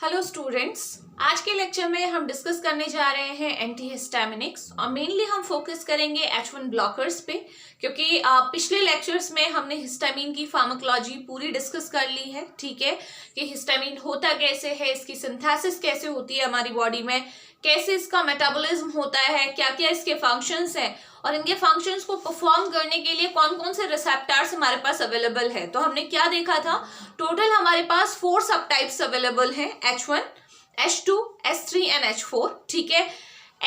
Hello students, आज के lecture में हम डिस्कस करने जा रहे हैं एंटीहिस्टामिनिक्स और मेनली हम फोकस करेंगे H1 ब्लॉकर्स पे, क्योंकि पिछले लेक्चर्स में हमने हिस्टामिन की फार्माकोलॉजी पूरी डिस्कस कर ली है। ठीक है, कि हिस्टामिन होता कैसे है, इसकी सिंथेसिस कैसे होती है हमारी बॉडी में, कैसे इसका मेटाबॉलिज्म होता है, क्या क्या इसके फंक्शंस हैं और इनके फंक्शंस को परफॉर्म करने के लिए कौन कौन से रिसेप्टर्स हमारे पास अवेलेबल है। तो हमने क्या देखा था, टोटल हमारे पास 4 सब टाइप्स अवेलेबल हैं, H1, H2, H3 and H4। ठीक है,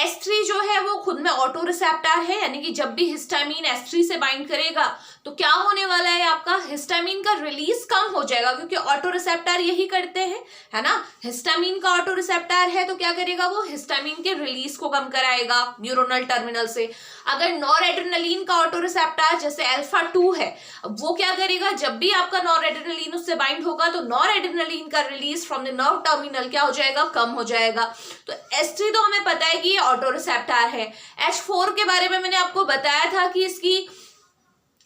H3 जो है वो खुद में ऑटो रिसेप्टर है, यानी कि जब भी हिस्टामिन H3 से बाइंड करेगा तो क्या होने वाला है, आपका हिस्टामिन का रिलीज कम हो जाएगा, क्योंकि ऑटो रिसेप्टर यही करते हैं, है ना। हिस्टामिन का ऑटो रिसेप्टर है तो क्या करेगा, वो हिस्टामिन के रिलीज को कम कराएगा न्यूरोनल टर्मिनल से। अगर नॉरएड्रेनालिन का ऑटो रिसेप्टर जैसे अल्फा 2 है, वो क्या करेगा, जब भी आपका नॉरएड्रेनालिन उससे बाइंड होगा तो नॉरएड्रेनालिन का release from the nerve terminal क्या हो जाएगा, कम हो जाएगा। तो H3 तो हमें पता है कि ये ऑटो रिसेप्टर है। H4 के बारे में मैंने आपको बताया था कि इसकी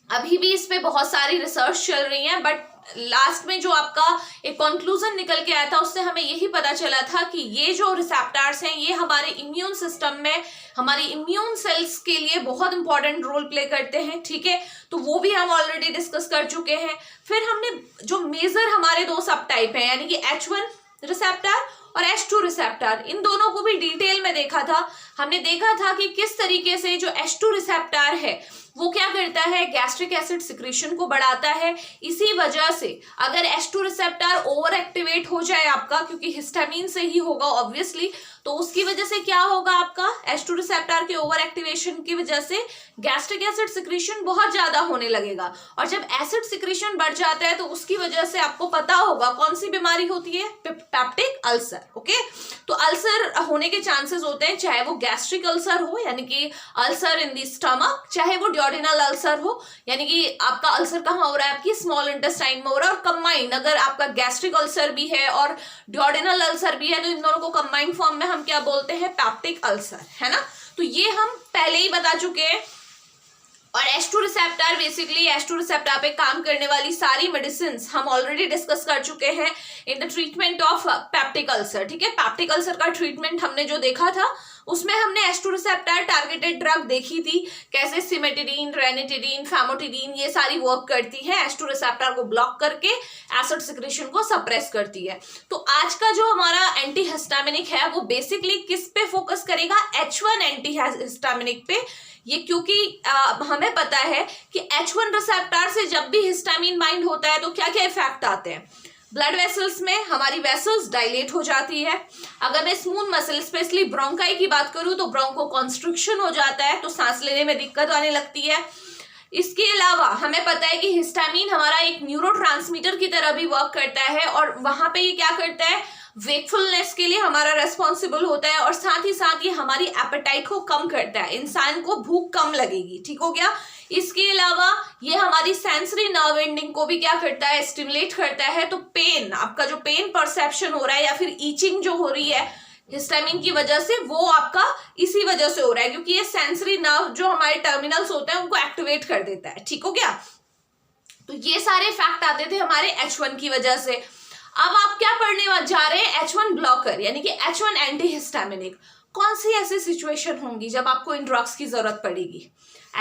अभी भी इस पे बहुत सारी रिसर्च चल रही है, बट लास्ट में जो आपका एक कंक्लूजन निकल के आया था उससे हमें यही पता चला था कि ये जो रिसेप्टर्स हैं ये हमारे इम्यून सिस्टम में हमारी इम्यून सेल्स के लिए बहुत इंपॉर्टेंट रोल प्ले करते हैं। ठीक है, तो वो भी हम ऑलरेडी डिस्कस कर चुके हैं। फिर हमने जो मेजर हमारे 2 सब टाइप हैं, यानी कि H1 रिसेप्टर और H2 रिसेप्टर, इन दोनों को भी डिटेल में देखा था। हमने देखा था कि किस तरीके से जो H2 रिसेप्टर है वो क्या करता है, गैस्ट्रिक एसिड सिक्रीशन को बढ़ाता है। इसी वजह से अगर H2 रिसेप्टर ओवर एक्टिवेट हो जाए आपका, क्योंकि हिस्टामिन से ही होगा ऑब्वियसली, तो उसकी वजह से क्या होगा, आपका H2 रिसेप्टर के ओवर एक्टिवेशन की वजह से गैस्ट्रिक एसिड सिक्रीशन बहुत ज्यादा होने लगेगा। और जब एसिड सिक्रीशन बढ़ जाता है तो उसकी वजह से आपको पता होगा कौन सी बीमारी होती है, पेप्टिक अल्सर। ओके, तो अल्सर होने के चांसेस होते हैं, चाहे वो गैस्ट्रिक अल्सर हो यानी कि अल्सर इन द स्टमक, चाहे वो ड्यूडेनल अल्सर हो, यानी कि आपका अल्सर कहाँ हो रहा है, आपकी स्मॉल इंटेस्टाइन में हो रहा है। और कंबाइन अगर आपका गैस्ट्रिक अल्सर भी है और ड्यूडेनल अल्सर भी है तो इन दोनों को कंबाइन फॉर्म में हम क्या बोलते हैं, पेप्टिक अल्सर, है ना। तो ये हम पहले ही बता चुके हैं। और H2 receptor, basically H2 receptor पे काम करने वाली सारी मेडिसिन हम ऑलरेडी डिस्कस कर चुके हैं in the treatment of peptic ulcer. ठीक है, पेप्टिक अल्सर का ट्रीटमेंट हमने जो देखा था उसमें हमने H2 रिसेप्टर टारगेटेड ड्रग देखी थी, कैसे सिमेटिडीन, रेनिटिडीन, फैमोटिडीन ये सारी वर्क करती है, H2 रिसेप्टर को ब्लॉक करके एसिड सिक्रेशन को सप्रेस करती है। तो आज का जो हमारा एंटीहिस्टामिनिक है वो बेसिकली किस पे फोकस करेगा, H1 एंटीहिस्टामिनिक पे। ये क्योंकि हमें पता है कि H1 रिसेप्टर से जब भी हिस्टामिन बाइंड होता है तो क्या क्या इफेक्ट आते हैं, ब्लड वेसल्स में हमारी वेसल्स डायलेट हो जाती है। अगर मैं स्मूथ मसल स्पेशली ब्रोंकाई की बात करूं तो ब्रोंको कॉन्स्ट्रिक्शन हो जाता है, तो सांस लेने में दिक्कत आने लगती है। इसके अलावा हमें पता है कि हिस्टामिन हमारा एक न्यूरोट्रांसमीटर की तरह भी वर्क करता है, और वहां पे ये क्या करता है, वेकफुलनेस के लिए हमारा रेस्पॉन्सिबल होता है, और साथ ही साथ ये हमारी एपेटाइट को कम करता है, इंसान को भूख कम लगेगी। ठीक हो गया। इसके अलावा ये हमारी सेंसरी नर्व एंडिंग को भी क्या करता है, स्टिमुलेट करता है। तो पेन, आपका जो पेन परसेप्शन हो रहा है या फिर ईचिंग जो हो रही है हिस्टामिन की वजह से, वो आपका इसी वजह से हो रहा है, क्योंकि ये सेंसरी नर्व जो हमारे टर्मिनल्स होते हैं उनको एक्टिवेट कर देता है। ठीक हो गया। तो ये सारे फैक्ट आते थे हमारे H1 की वजह से। अब आप क्या पढ़ने जा रहे हैं, H1 ब्लॉकर यानी कि H1 एंटीहिस्टामिनिक। कौन सी ऐसी सिचुएशन होंगी जब आपको इन ड्रग्स की जरूरत पड़ेगी,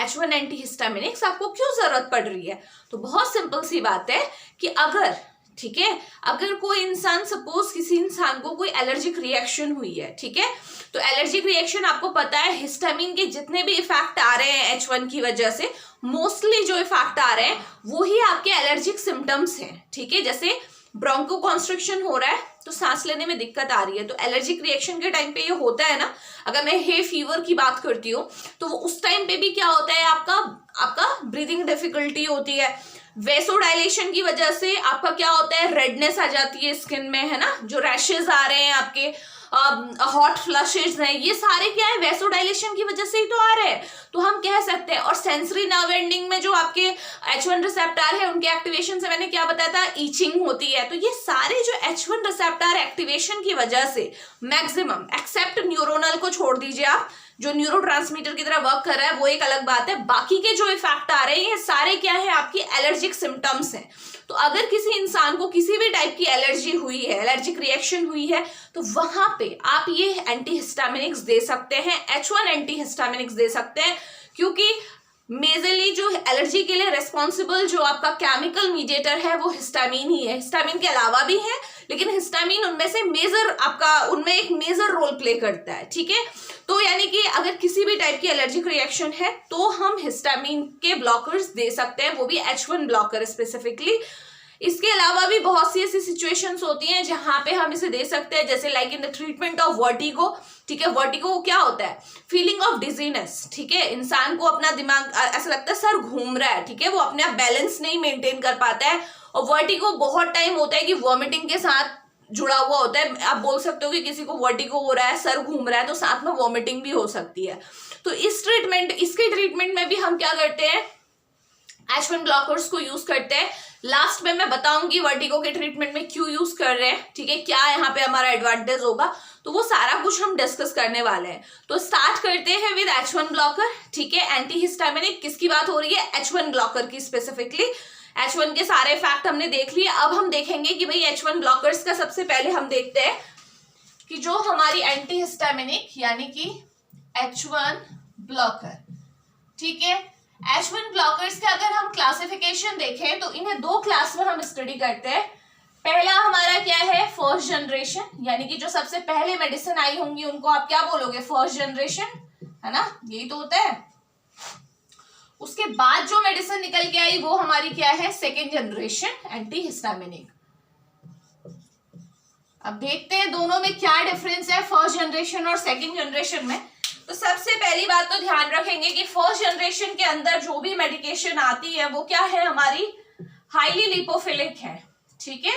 H1 एंटीहिस्टामिनिक्स आपको क्यों जरूरत पड़ रही है। तो बहुत सिंपल सी बात है कि अगर, ठीक है, अगर कोई इंसान, सपोज किसी इंसान को कोई एलर्जिक रिएक्शन हुई है, ठीक है, तो एलर्जिक रिएक्शन आपको पता है हिस्टामिन के जितने भी इफेक्ट आ रहे हैं H1 की वजह से, मोस्टली जो इफेक्ट आ रहे हैं वो ही आपके एलर्जिक सिम्टम्स हैं। ठीक है, जैसे ब्रोंको कॉन्स्ट्रिक्शन हो रहा है तो सांस लेने में दिक्कत आ रही है, तो एलर्जिक रिएक्शन के टाइम पे ये होता है ना। अगर मैं हे फीवर की बात करती हूँ तो वो उस टाइम पे भी क्या होता है, आपका ब्रीदिंग डिफिकल्टी होती है। वेसोडाइलेशन की वजह से आपका क्या होता है, रेडनेस आ जाती है स्किन में, है ना, जो रैशेज आ रहे हैं आपके, हॉट फ्लशेज हैं, ये सारे क्या है, वेसोडाइलेशन की वजह से ही तो आ रहे हैं। तो हम कह सकते हैं, और सेंसरी नर्व एंडिंग में जो आपके H1 रिसेप्टर है उनके एक्टिवेशन से मैंने क्या बताया था, ईचिंग होती है। तो ये सारे जो H1 रिसेप्टर एक्टिवेशन की वजह से मैक्सिमम, एक्सेप्ट न्यूरोनल को छोड़ दीजिए आप, जो न्यूरोट्रांसमीटर की तरह वर्क कर रहा है वो एक अलग बात है, बाकी के जो इफेक्ट आ रहे हैं ये सारे क्या है, आपकी एलर्जिक सिम्टम्स हैं। तो अगर किसी इंसान को किसी भी टाइप की एलर्जी हुई है, एलर्जिक रिएक्शन हुई है, तो वहां पे आप ये एंटीहिस्टामिनिक्स दे सकते हैं, H1 एंटीहिस्टामिनिक्स दे सकते हैं, क्योंकि मेजरली जो एलर्जी के लिए रेस्पॉन्सिबल जो आपका केमिकल मीडिएटर है वो हिस्टामिन ही है। हिस्टामिन के अलावा भी है, लेकिन हिस्टामिन उनमें से मेजर आपका उनमें एक मेजर रोल प्ले करता है, ठीक है। तो यानी कि अगर किसी भी टाइप की एलर्जिक रिएक्शन है तो हम हिस्टामिन के ब्लॉकर्स दे सकते हैं, वो भी H1 ब्लॉकर स्पेसिफिकली। इसके अलावा भी बहुत सी ऐसी सिचुएशंस होती हैं जहां पे हम इसे दे सकते हैं, जैसे like in the treatment of vertigo, ठीक है। वर्टिगो क्या होता है? फीलिंग ऑफ डिजीनेस, ठीक है। इंसान को अपना दिमाग ऐसा लगता है सर घूम रहा है, ठीक है, वो अपने आप बैलेंस नहीं मेंटेन कर पाता है। और वर्टिगो बहुत टाइम होता है कि वॉमिटिंग के साथ जुड़ा हुआ होता है। आप बोल सकते हो कि किसी को वर्टिगो हो रहा है, सर घूम रहा है, तो साथ में वॉमिटिंग भी हो सकती है। तो इसके ट्रीटमेंट में भी हम क्या करते हैं? H1 ब्लॉकर्स को यूज करते हैं। लास्ट में मैं बताऊंगी वर्टिगो के ट्रीटमेंट में क्यों यूज कर रहे हैं, ठीक है, क्या यहाँ पे हमारा एडवांटेज होगा, तो वो सारा कुछ हम डिस्कस करने वाले हैं। तो स्टार्ट करते हैं विद H1 ब्लॉकर, ठीक है। एंटीहिस्टामिनिक किसकी बात हो रही है? H1 ब्लॉकर की स्पेसिफिकली। H1 के सारे फैक्ट हमने देख लिए। अब हम देखेंगे कि भाई H1 ब्लॉकर्स का सबसे पहले हम देखते हैं कि जो हमारी एंटीहिस्टामिनिक यानी कि H1 ब्लॉकर, ठीक है। H1 ब्लॉकर्स का अगर हम क्लासिफिकेशन देखें तो इन्हें दो क्लास में हम स्टडी करते हैं। पहला हमारा क्या है? फर्स्ट जनरेशन, यानी कि जो सबसे पहले मेडिसिन आई होंगी उनको आप क्या बोलोगे? फर्स्ट जनरेशन, है ना, यही तो होता है। उसके बाद जो मेडिसिन निकल के आई वो हमारी क्या है? Second generation antihistaminic. अब देखते हैं दोनों में क्या डिफरेंस है, फर्स्ट जनरेशन और सेकेंड जनरेशन में। तो सबसे पहली बात तो ध्यान रखेंगे कि फर्स्ट जनरेशन के अंदर जो भी मेडिकेशन आती है वो क्या है? हमारी हाईली लिपोफिलिक है, ठीक है।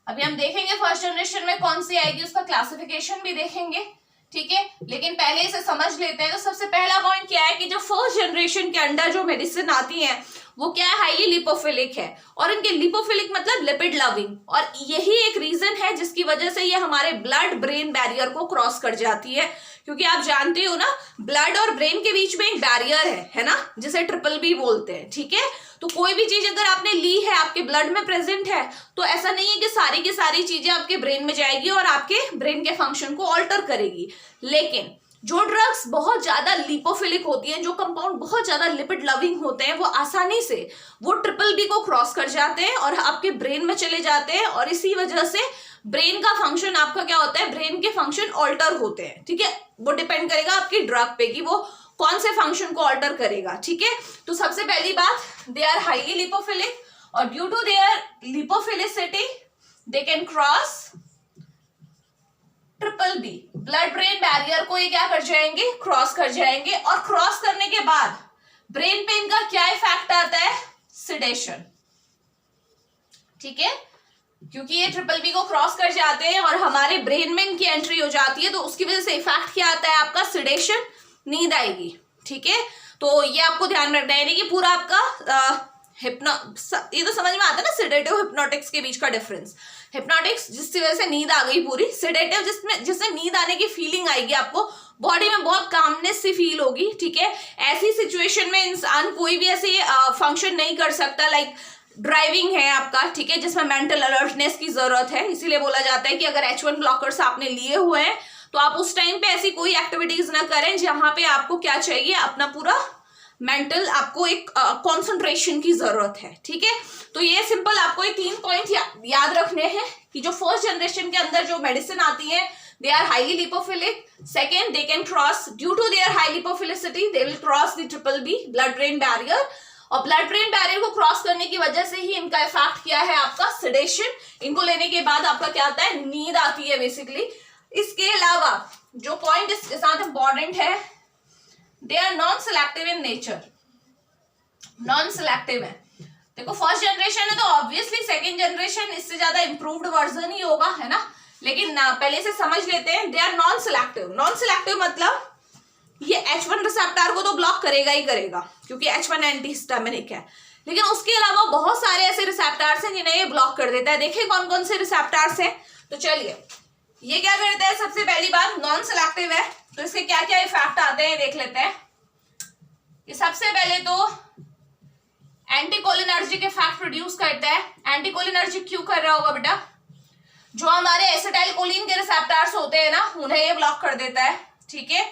अभी हम देखेंगे फर्स्ट जनरेशन में कौन सी आएगी, उसका क्लासिफिकेशन भी देखेंगे, ठीक है। लेकिन पहले इसे समझ लेते हैं। तो सबसे पहला पॉइंट क्या है कि जो फर्स्ट जनरेशन के अंदर जो मेडिसिन आती है वो क्या है? हाईली लिपोफिलिक है। और इनके लिपोफिलिक मतलब लिपिड लविंग, और यही एक रीजन है जिसकी वजह से ये हमारे ब्लड ब्रेन बैरियर को क्रॉस कर जाती है। क्योंकि आप जानते हो ना, ब्लड और ब्रेन के बीच में एक बैरियर है ना, जिसे BBB बोलते हैं, ठीक है। तो कोई भी चीज अगर आपने ली है, आपके ब्लड में प्रेजेंट है, तो ऐसा नहीं है कि सारी की सारी चीजें आपके ब्रेन में जाएगी और आपके ब्रेन के फंक्शन को ऑल्टर करेगी। लेकिन जो ड्रग्स बहुत ज्यादा लिपोफिलिक होती हैं, जो कंपाउंड बहुत ज्यादा लिपिड लविंग होते हैं, वो आसानी से वो BBB को क्रॉस कर जाते हैं और आपके ब्रेन में चले जाते हैं, और इसी वजह से ब्रेन का फंक्शन आपका क्या होता है? ब्रेन के फंक्शन ऑल्टर होते हैं, ठीक है। वो डिपेंड करेगा आपकी ड्रग पे कि वो कौन से फंक्शन को ऑल्टर करेगा, ठीक है। तो सबसे पहली बात, दे आर हाईली लिपोफिलिक, और due to their lipophilicity they can cross BBB, blood brain barrier को ये क्या कर जाएंगे? क्रॉस कर जाएंगे। और क्रॉस करने के बाद ब्रेन पे इनका क्या इफेक्ट आता है? सिडेशन, ठीक है। क्योंकि ये BBB को क्रॉस कर जाते हैं और हमारे ब्रेन में इनकी एंट्री हो जाती है, तो उसकी वजह से इफेक्ट क्या आता है आपका? सिडेशन, नींद आएगी, ठीक है। तो ये आपको ध्यान रखना है कि पूरा आपका ये तो समझ में आता है ना, सिडेटिव हिप्नोटिक्स के बीच का डिफरेंस। हिप्नोटिक्स जिसकी वजह से नींद आ गई पूरी, सिडेटिव जिसमें नींद आने की फीलिंग आएगी, आपको बॉडी में बहुत कामनेस सी फील होगी, ठीक है। ऐसी सिचुएशन में इंसान कोई भी ऐसे फंक्शन नहीं कर सकता, लाइक ड्राइविंग है आपका, ठीक है, जिसमें मेंटल अलर्टनेस की जरूरत है। इसीलिए बोला जाता है कि अगर H1 ब्लॉकर्स आपने लिए हुए हैं तो आप उस टाइम पे ऐसी कोई एक्टिविटीज ना करें जहां पे आपको क्या चाहिए? अपना पूरा मेंटल, आपको एक कंसंट्रेशन की जरूरत है, ठीक है। तो ये सिंपल आपको ये 3 पॉइंट याद रखने हैं कि जो फर्स्ट जनरेशन के अंदर जो मेडिसिन आती है, they are highly lipophilic. Second, they can cross, due to their high lipophilicity, they will cross the BBB, blood brain barrier. और ब्लड ब्रेन बैरियर को क्रॉस करने की वजह से ही इनका इफेक्ट क्या है? आपका सिडेशन। इनको लेने के बाद आपका क्या आता है? नींद आती है बेसिकली। इसके अलावा जो पॉइंट इसके साथ इंपॉर्टेंट है, they are non selective in nature. Non selective है। देखो फर्स्ट जनरेशन है तो ऑब्वियसली सेकेंड जनरेशन इससे ज्यादा इंप्रूव्ड वर्जन ही होगा, है ना। लेकिन पहले से समझ लेते हैं, they are non selective. Non selective मतलब ये H1 रिसेप्टर को तो ब्लॉक करेगा ही करेगा, क्योंकि H1 एंटीहिस्टामिनिक है, लेकिन उसके अलावा बहुत सारे ऐसे रिसेप्टर्स हैं जिन्हें ये ब्लॉक कर देता है। देखिए कौन कौन से रिसेप्टर्स हैं। तो चलिए, ये क्या करता है? सबसे पहली बात, नॉन सिलेक्टिव है, तो इसके क्या क्या इफेक्ट आते हैं देख लेते हैं। ये सबसे पहले तो एंटीकोलिनर्जिक इफेक्ट प्रोड्यूस करता है। एंटीकोलिनर्जिक क्यों कर रहा होगा बेटा? जो हमारे एसिटाइलकोलिन के रिसेप्टर्स होते हैं ना, उन्हें ये ब्लॉक कर देता है, ठीक है।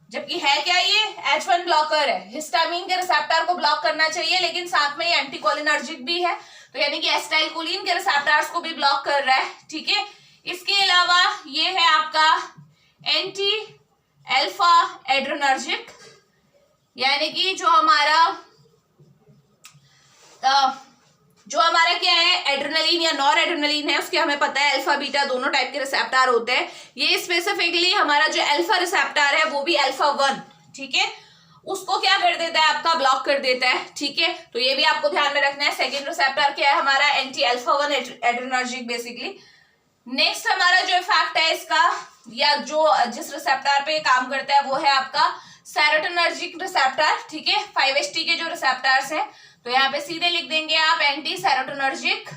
जबकि है क्या, ये H1 ब्लॉकर है, हिस्टामिन के रिसेप्टर को ब्लॉक करना चाहिए, लेकिन साथ में ये एंटीकोलिनर्जिक भी है, तो यानी कि एसिटाइलकोलिन के रिसेप्टर्स को भी ब्लॉक कर रहा है, ठीक है। इसके अलावा ये है आपका एंटी अल्फा एड्रेनर्जिक, यानी कि जो हमारा क्या है, एड्रेनलिन या नॉर एड्रेनलिन है, उसके हमें पता है अल्फा बीटा दोनों टाइप के रिसेप्टर होते हैं। ये स्पेसिफिकली हमारा जो अल्फा रिसेप्टर है वो भी अल्फा 1, ठीक है, उसको क्या कर देता है, आपका ब्लॉक कर देता है, ठीक है। तो ये भी आपको ध्यान में रखना है। सेकेंड रिसेप्टर क्या है हमारा, anti alpha 1 adrenergic basically. Next हमारा जो इफेक्ट है इसका, या जो जिस रिसेप्टर पे काम करता है वो है आपका सेरोटोनर्जिक रिसेप्टर, ठीक है। 5HT के जो रिसेप्टर्स हैं, तो यहाँ पे सीधे लिख देंगे आप एंटी सेरोटोनर्जिक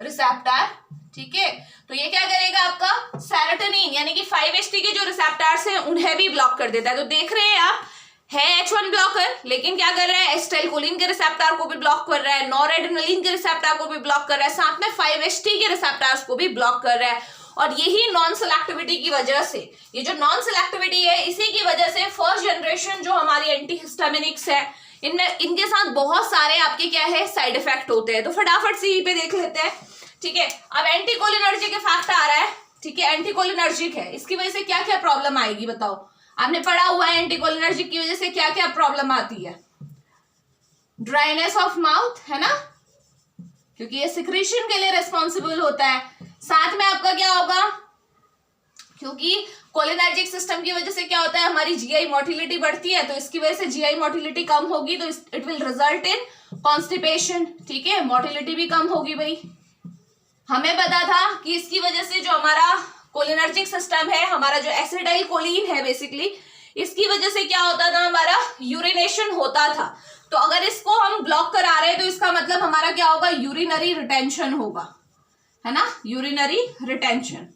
रिसेप्टर, ठीक है। तो ये क्या करेगा, आपका सेरोटोनिन यानी कि 5HT के जो रिसेप्टर्स हैं उन्हें भी ब्लॉक कर देता है। तो देख रहे हैं आप, है H1 ब्लॉकर, लेकिन क्या कर रहा है, एसिटाइलकोलिन के रिसेप्टर को भी ब्लॉक कर रहा है, नॉरएड्रेनलिन के रिसेप्टर को भी ब्लॉक कर रहा है, साथ में 5HT के रिसेप्टर्स को भी ब्लॉक कर रहा है। और यही नॉन सेलेक्टिविटी की वजह से, ये जो नॉन सेलेक्टिविटी है, इसी की वजह से फर्स्ट जनरेशन जो हमारी एंटीहिस्टामिनिक्स है, इनके साथ बहुत सारे आपके क्या है, साइड इफेक्ट होते हैं। तो फटाफट से यहीं पे देख लेते हैं, ठीक है। अब एंटीकोलिनर्जिक इफेक्ट आ रहा है, ठीक है, एंटीकोलिनर्जिक है, इसकी वजह से क्या क्या प्रॉब्लम आएगी बताओ? आपने पढ़ा हुआ है एंटीकोलिनर्जिक की वजह से क्या क्या प्रॉब्लम आती है। ड्राइनेस ऑफ माउथ, है ना, क्योंकि ये सिक्रीशन के लिए रिस्पॉन्सिबल होता है। साथ में आपका क्या होगा, क्योंकि कोलिनर्जिक सिस्टम की वजह से क्या होता है, हमारी जीआई मोटिलिटी बढ़ती है, तो इसकी वजह से जीआई मोटिलिटी कम होगी, तो it will result in constipation, ठीक है, मोटिलिटी भी कम होगी। भाई हमें पता था कि इसकी वजह से जो हमारा कोलिनर्जिक सिस्टम है, हमारा जो एसिटाइलकोलिन है बेसिकली, इसकी वजह से क्या होता था, हमारा यूरिनेशन होता था। तो अगर इसको हम ब्लॉक करा रहे हैं तो इसका मतलब हमारा क्या होगा, यूरिनरी रिटेंशन होगा, है ना, यूरिनरी रिटेंशन।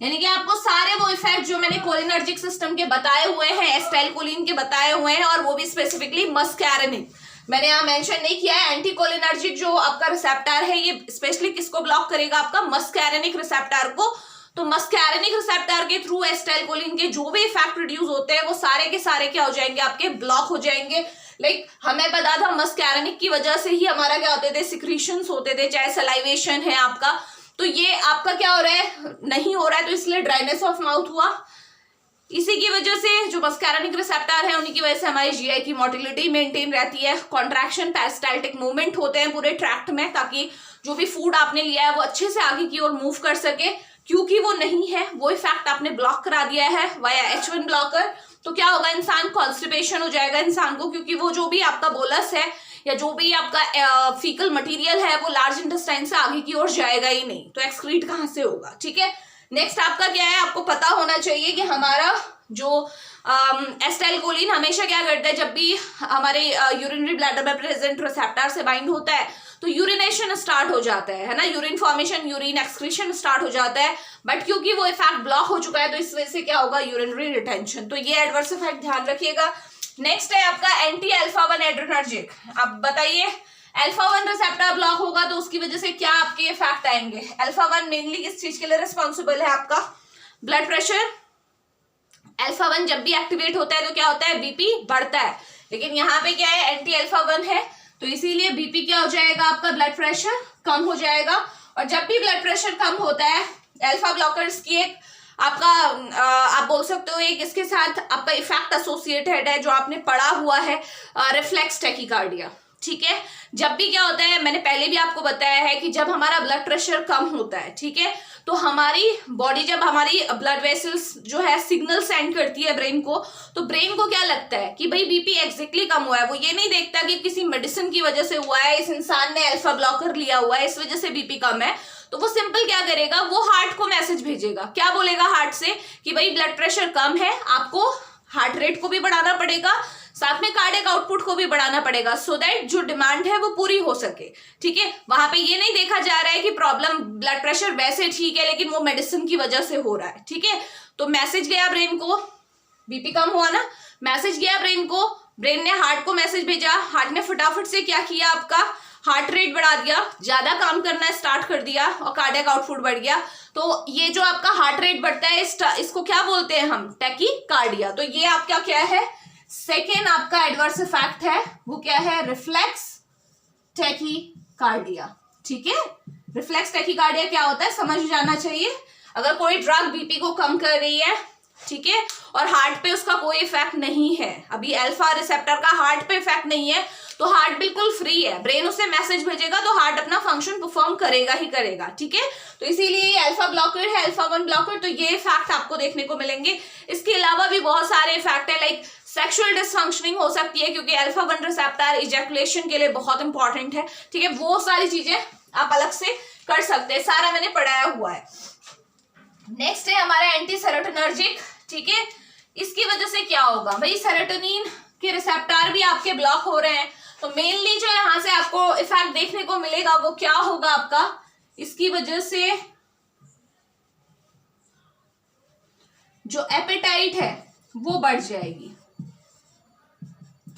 यानी कि आपको सारे वो इफेक्ट जो मैंने कोलिनर्जिक सिस्टम के बताए हुए हैं, एसिटाइलकोलिन के बताए हुए हैं, और वो भी स्पेसिफिकली मस्कैरिनिक, मैंने यहाँ मेंशन नहीं किया है। एंटीकोलिनर्जिक जो आपका रिसेप्टर है, ये स्पेशली किसको ब्लॉक करेगा, आपका मस्कैरिनिक रिसेप्टर को। तो मस्कैरिनिक रिसेप्टर के थ्रू एसिटाइलकोलिन के जो भी इफेक्ट प्रोड्यूस होते हैं, वो सारे के सारे क्या हो जाएंगे, आपके ब्लॉक हो जाएंगे। लाइक हमें पता था मस्कैरिनिक की वजह से ही हमारा क्या होते थे, सिक्रीशंस होते थे, चाहे सलाइवेशन है आपका, तो ये आपका क्या हो रहा है, नहीं हो रहा है, तो इसलिए ड्राइनेस ऑफ माउथ हुआ। इसी की वजह से जो मस्कैरिनिक रिसेप्टर है, उन्हीं की वजह से हमारी जीआई की मोटिलिटी मेंटेन रहती है, कॉन्ट्रैक्शन पेरिस्टाल्टिक मूवमेंट होते हैं पूरे ट्रैक्ट में, ताकि जो भी फूड आपने लिया है वो अच्छे से आगे की ओर मूव कर सके। क्योंकि वो नहीं है, वो इफेक्ट आपने ब्लॉक करा दिया है वाया H1 ब्लॉकर, तो क्या होगा, इंसान कॉन्स्टिपेशन हो जाएगा इंसान को, क्योंकि वो जो भी आपका बोलस है या जो भी आपका फीकल मटेरियल है, वो लार्ज इंटेस्टाइन से आगे की ओर जाएगा ही नहीं, तो एक्सक्रीट कहाँ से होगा, ठीक है। नेक्स्ट आपका क्या है, आपको पता होना चाहिए कि हमारा जो एसिटाइलकोलिन हमेशा क्या करता है, जब भी हमारे यूरिनरी ब्लैडर में प्रेजेंट रिसेप्टर से बाइंड होता है तो यूरिनेशन स्टार्ट हो जाता है ना, urine formation, urine excretion start हो जाता है। बट क्योंकि वो इफेक्ट ब्लॉक हो चुका है, तो इस वजह से क्या होगा, यूरिनरी रिटेंशन। तो ये एडवर्स इफेक्ट ध्यान रखिएगा। नेक्स्ट है आपका एंटी अल्फा 1 एड्रेनर्जिक। अब बताइए, अल्फा 1 रिसेप्टर ब्लॉक होगा तो उसकी वजह से क्या आपके इफेक्ट आएंगे। अल्फा 1 मेनली किस चीज के लिए रिस्पॉन्सिबल है, आपका ब्लड प्रेशर। अल्फा 1 जब भी एक्टिवेट होता है तो क्या होता है, बीपी बढ़ता है, लेकिन यहाँ पे क्या है, एंटी अल्फा 1 है, तो इसीलिए बीपी क्या हो जाएगा, आपका ब्लड प्रेशर कम हो जाएगा। और जब भी ब्लड प्रेशर कम होता है, अल्फा ब्लॉकर्स की एक आपका आप बोल सकते हो एक इसके साथ आपका इफेक्ट एसोसिएटेड है, जो आपने पढ़ा हुआ है, रिफ्लेक्स टैकीकार्डिया, ठीक है। जब भी क्या होता है, मैंने पहले भी आपको बताया है कि जब हमारा ब्लड प्रेशर कम होता है, ठीक है, तो हमारी बॉडी, जब हमारी ब्लड वेसल्स जो है सिग्नल सेंड करती है ब्रेन को, तो ब्रेन को क्या लगता है कि भाई बीपी एग्जैक्टली कम हुआ है। वो ये नहीं देखता कि किसी मेडिसिन की वजह से हुआ है, इस इंसान ने अल्फा ब्लॉकर लिया हुआ है, इस वजह से बीपी कम है। तो वो सिंपल क्या करेगा, वो हार्ट को मैसेज भेजेगा, क्या बोलेगा हार्ट से कि भाई ब्लड प्रेशर कम है, आपको हार्ट रेट को भी बढ़ाना पड़ेगा, साथ में कार्डियक आउटपुट को भी बढ़ाना पड़ेगा, सो दैट जो डिमांड है वो पूरी हो सके, ठीक है। वहां पे ये नहीं देखा जा रहा है कि प्रॉब्लम ब्लड प्रेशर वैसे ठीक है, लेकिन वो मेडिसिन की वजह से हो रहा है, ठीक है। तो मैसेज गया ब्रेन को, बीपी कम हुआ ना, मैसेज गया ब्रेन को, ब्रेन ने हार्ट को मैसेज भेजा, हार्ट ने फटाफट से क्या किया, आपका हार्ट रेट बढ़ा दिया, ज्यादा काम करना स्टार्ट कर दिया और कार्डियक आउटपुट बढ़ गया, तो ये जो आपका हार्ट रेट बढ़ता है इसको क्या बोलते हैं हम, टैकीकार्डिया। तो ये आपका क्या है, सेकेंड आपका एडवर्स इफेक्ट है, वो क्या है, रिफ्लेक्स टैकीकार्डिया। ठीक है, रिफ्लेक्स टैकीकार्डिया क्या होता है समझ जाना चाहिए। अगर कोई ड्रग बीपी को कम कर रही है, ठीक है, और हार्ट पे उसका कोई इफेक्ट नहीं है, अभी अल्फा रिसेप्टर का हार्ट पे इफेक्ट नहीं है, तो हार्ट बिल्कुल फ्री है, ब्रेन उसे मैसेज भेजेगा तो हार्ट अपना फंक्शन परफॉर्म करेगा ही करेगा। ठीक है, तो इसीलिए ये अल्फा ब्लॉकर है, अल्फा 1 ब्लॉकर, तो ये इफेक्ट आपको देखने को मिलेंगे। इसके अलावा भी बहुत सारे इफेक्ट है, लाइक सेक्सुअल डिसफंक्शनिंग हो सकती है, क्योंकि अल्फा 1 रिसेप्टर इजैकुलेशन के लिए बहुत इंपॉर्टेंट है। ठीक है, वो सारी चीजें आप अलग से कर सकते हैं, सारा मैंने पढ़ाया हुआ है। नेक्स्ट है हमारा एंटी सेरोटोनर्जिक। ठीक है, इसकी वजह से क्या होगा भाई, सेरोटोनिन के रिसेप्टर भी आपके ब्लॉक हो रहे हैं, तो मेनली जो यहां से आपको इफेक्ट देखने को मिलेगा वो क्या होगा आपका, इसकी वजह से जो एपेटाइट है वो बढ़ जाएगी।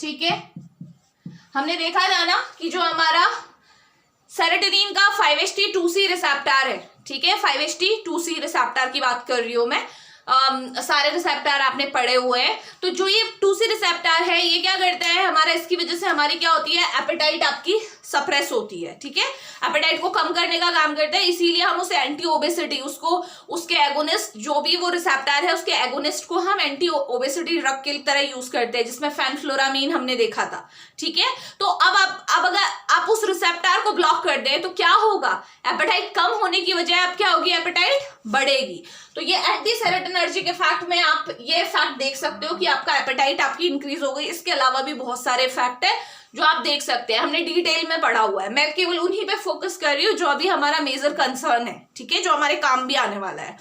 ठीक है, हमने देखा था ना कि जो हमारा सेरोटोनिन का 5-HT2C रिसेप्टर है, ठीक है, 5-HT2C रिसेप्टर की बात कर रही हूं मैं, सारे रिसेप्टर आपने पढ़े हुए हैं। तो जो ये 2C रिसेप्टर है ये क्या करता है हमारा, इसकी वजह से हमारी क्या होती है, एपेटाइट आपकी सप्रेस होती है। ठीक है, एपेटाइट को कम करने का काम करता है, इसीलिए हम उसे एंटी ओबेसिटी, उसको उसके एगोनिस्ट जो भी वो रिसेप्टर है उसके एगोनिस्ट को हम एंटी ओबेसिटी ड्रग की तरह यूज करते हैं, जिसमें फेनफ्लोरामीन हमने देखा था। ठीक है, तो अब अगर आप उस रिसेप्टर को ब्लॉक कर दें तो क्या होगा, एपेटाइट कम होने की वजह आप क्या होगी, एपेटाइट बढ़ेगी। तो ये एंटी सेरोटोनर्जिक इफेक्ट में आप ये इफेक्ट देख सकते हो कि आपका एपेटाइट आपकी इंक्रीज हो गई। इसके अलावा भी बहुत सारे इफेक्ट है जो आप देख सकते हैं, हमने डिटेल में पढ़ा हुआ है, मैं केवल उन्हीं पे फोकस कर रही हूँ जो अभी हमारा मेजर कंसर्न है। ठीक है, जो हमारे काम भी आने वाला है।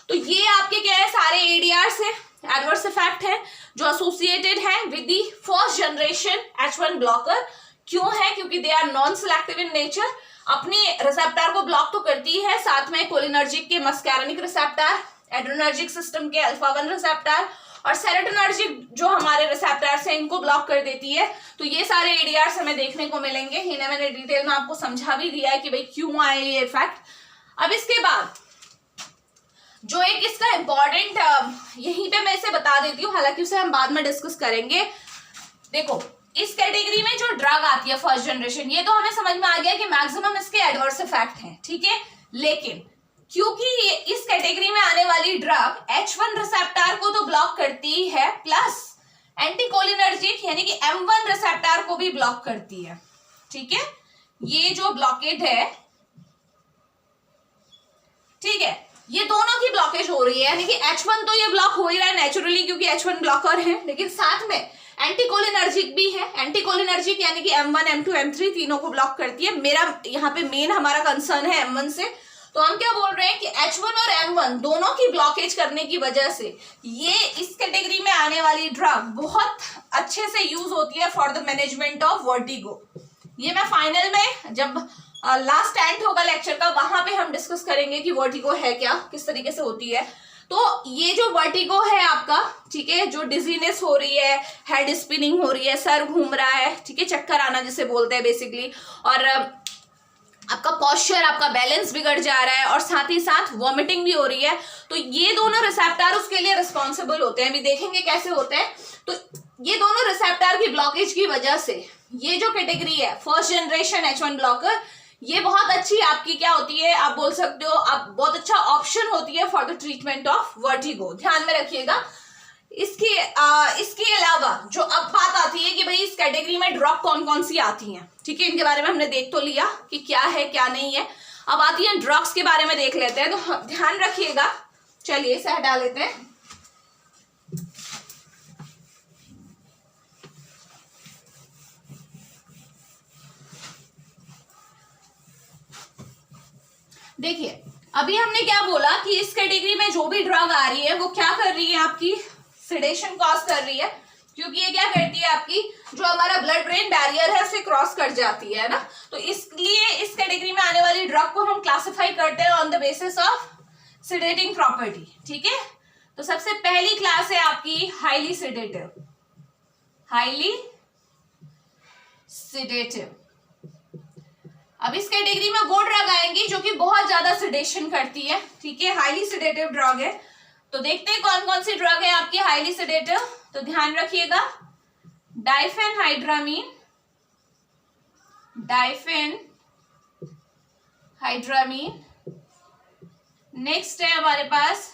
तो ये आपके क्या है, सारे एडीआर्स है, एडवर्स इफेक्ट है जो एसोसिएटेड है with the first generation H1 blocker. क्यों है, क्योंकि they are non selective in nature, अपने रिसेप्टर को ब्लॉक तो करती है, साथ में कोलिनर्जिक के मस्कैरेनिक रिसेप्टर, एड्रेनर्जिक सिस्टम के अल्फा 1 रिसेप्टर और सेरोटोनर्जिक जो हमारे रिसेप्टर्स हैं इनको ब्लॉक कर देती है। तो ये सारे एडीआर्स हमें देखने को मिलेंगे, इन्हें मैंने डिटेल में आपको समझा भी दिया है कि भाई क्यों आए ये इफेक्ट। अब इसके बाद जो एक इसका इंपॉर्टेंट, यहीं पे मैं इसे बता देती हूँ, हालांकि उसे हम बाद में डिस्कस करेंगे। देखो इस कैटेगरी में जो ड्रग आती है फर्स्ट जनरेशन, ये तो हमें समझ में आ गया कि मैक्सिमम इसके एडवर्स इफेक्ट हैं। ठीक है, लेकिन क्योंकि ये इस कैटेगरी में आने वाली ड्रग H1 रिसेप्टर को तो ब्लॉक करती है, प्लस एंटीकोलिनर्जिक यानी कि M1 रिसेप्टर को भी ब्लॉक करती है। ठीक है, ये जो ब्लॉकेट है, ठीक है, ये दोनों की ब्लॉकेज हो रही है, यानी कि H1 तो ये ब्लॉक हो ही रहा है नेचुरली क्योंकि H1 ब्लॉकर है, लेकिन साथ में एंटीकोलिनर्जिक भी है। एंटीकोलिनर्जिक यानी कि M1, M2, M3 तीनों को ब्लॉक करती है। मेरा यहाँ पे मेन हमारा कंसर्न है M1 से, तो हम क्या बोल रहे हैं कि H1 और M1 दोनों की ब्लॉकेज करने की वजह से ये इस कैटेगरी में आने वाली ड्रग बहुत अच्छे से यूज होती है for the management of vertigo. ये मैं फाइनल में जब लास्ट एंड होगा लेक्चर का, वहां पे हम डिस्कस करेंगे कि वर्टिगो है क्या, किस तरीके से होती है। तो ये जो वर्टिगो है आपका, ठीक है, जो डिजीनेस हो रही है, हेड स्पिनिंग हो रही है, सर घूम रहा है, ठीक है, चक्कर आना जिसे बोलते हैं बेसिकली, और आपका पॉस्चर, आपका बैलेंस बिगड़ जा रहा है, और साथ ही साथ वॉमिटिंग भी हो रही है, तो ये दोनों रिसेप्टर उसके लिए रिस्पॉन्सिबल होते हैं। अभी देखेंगे कैसे होते हैं। तो ये दोनों रिसेप्टर की ब्लॉकेज की वजह से ये जो कैटेगरी है फर्स्ट जनरेशन H1 ब्लॉकर, ये बहुत अच्छी आपकी क्या होती है, आप बोल सकते हो, आप बहुत अच्छा ऑप्शन होती है for the treatment of vertigo. ध्यान में रखिएगा। इसके अलावा जो अब बात आती है कि भाई इस कैटेगरी में ड्रग कौन कौन सी आती हैं, ठीक है, इनके बारे में हमने देख तो लिया कि क्या है क्या नहीं है। अब आती है ड्रग्स के बारे में देख लेते हैं, तो ध्यान रखिएगा। चलिए इसे हटा लेते हैं। देखिए अभी हमने क्या बोला कि इस कैटेगरी में जो भी ड्रग आ रही है वो क्या कर रही है, आपकी सिडेशन कॉज कर रही है, क्योंकि ये क्या करती है, आपकी जो हमारा ब्लड ब्रेन बैरियर है उसे क्रॉस कर जाती है ना। तो इसलिए इस कैटेगरी में आने वाली ड्रग को हम क्लासिफाई करते हैं on the basis of sedating property. ठीक है, तो सबसे पहली क्लास है आपकी हाईली सिडेटिव। हाईली सिडेटिव अब इस कैटेगरी में वो ड्रग आएंगी जो कि बहुत ज्यादा सिडेशन करती है, ठीक है, हाईली सिडेटिव ड्रग है। तो देखते हैं कौन कौन सी ड्रग है आपकी हाईली सिडेटिव। तो ध्यान रखिएगा, डाइफेनहाइड्रामीन, डाइफेनहाइड्रामीन, नेक्स्ट है हमारे पास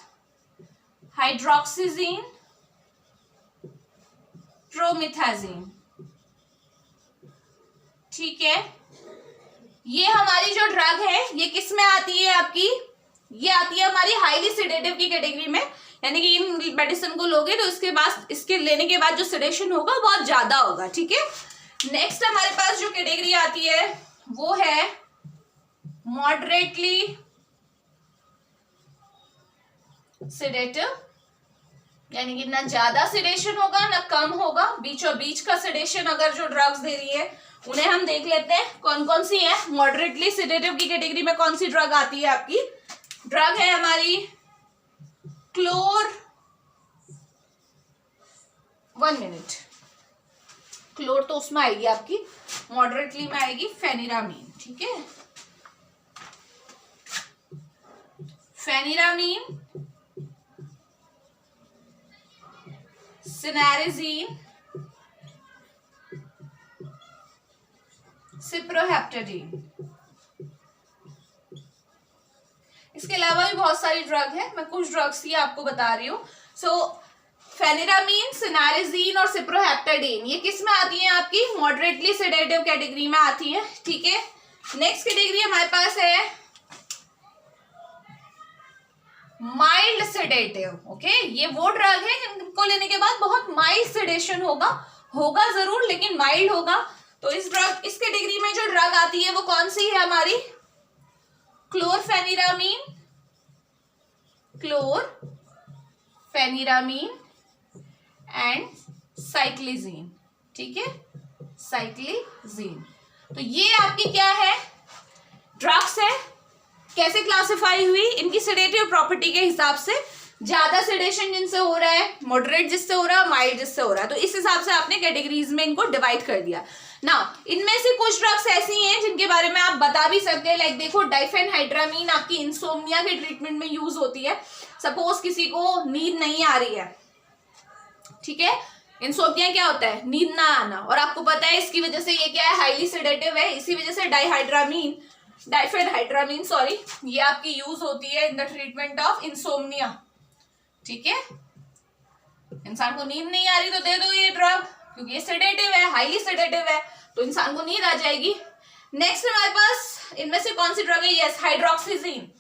हाइड्रोक्सीजीन, प्रोमिथाजीन, ठीक है। ये हमारी जो ड्रग है ये किस में आती है आपकी, ये आती है हमारी हाईली सिडेटिव की कैटेगरी में, यानी कि इन मेडिसिन को लोगे तो इसके बाद, इसके लेने के बाद जो सिडेशन होगा बहुत ज्यादा होगा, ठीक है। नेक्स्ट हमारे पास जो कैटेगरी आती है वो है मॉडरेटली सिडेटिव, यानी कि ना ज्यादा सिडेशन होगा ना कम होगा, बीचों बीच का सिडेशन अगर जो ड्रग्स दे रही है उन्हें हम देख लेते हैं कौन कौन सी है। मॉडरेटली सिडेटिव की कैटेगरी में कौन सी ड्रग आती है आपकी, ड्रग है हमारी क्लोर, 1 मिनट, क्लोर तो उसमें आएगी आपकी, मॉडरेटली में आएगी फेनिरामीन, ठीक है, फेनिरामीन, सिनारेजीन, सिप्रोहेप्टेडीन। इसके अलावा भी बहुत सारी ड्रग है, मैं कुछ ड्रग्स ही आपको बता रही हूँ। सो फेनिरामीन, सिनारेजीन और सिप्रोहेप्टेडीन ये किस में आती हैं आपकी, मॉडरेटली सेडेटिव कैटेगरी में आती है, ठीक है। नेक्स्ट कैटेगरी हमारे पास है माइल्ड सेडेटिव, ओके। ये वो ड्रग है जिनको लेने के बाद बहुत माइल्ड सेडेशन होगा जरूर लेकिन माइल्ड होगा। तो इस कैटेगरी में जो ड्रग आती है वो कौन सी है हमारी, क्लोरफेनिरामीन एंड साइक्लिजीन, ठीक है, साइक्लिजीन। तो ये आपकी क्या है, ड्रग्स है। कैसे क्लासिफाई हुई, इनकी सेडेटिव प्रॉपर्टी के हिसाब से, ज्यादा सेडेशन जिनसे हो रहा है, मॉडरेट जिससे हो रहा है, माइल्ड जिससे हो रहा है, तो इस हिसाब से आपने कैटेगरीज में इनको डिवाइड कर दिया ना। इनमें से कुछ ड्रग्स ऐसी हैं जिनके बारे में आप बता भी सकते हैं, लाइक देखो डाइफेनहाइड्रामीन आपकी इंसोम्निया के ट्रीटमेंट में यूज होती है। सपोज किसी को नींद नहीं आ रही है, ठीक है, इंसोम्निया क्या होता है, नींद ना आना, और आपको पता है इसकी वजह से ये क्या है, हाईली सेडेटिव है, इसी वजह से डाइफेनहाइड्रामीन सॉरी, ये आपकी यूज होती है in the treatment of insomnia, ठीक है। इंसान को नींद नहीं आ रही तो दे दो ये ड्रग, क्योंकि ये सेडेटिव है, हाईली सेडेटिव है, तो इंसान को नींद आ जाएगी। नेक्स्ट हमारे पास इनमें से कौन सी ड्रग है, यस, हाइड्रोक्सीजीन।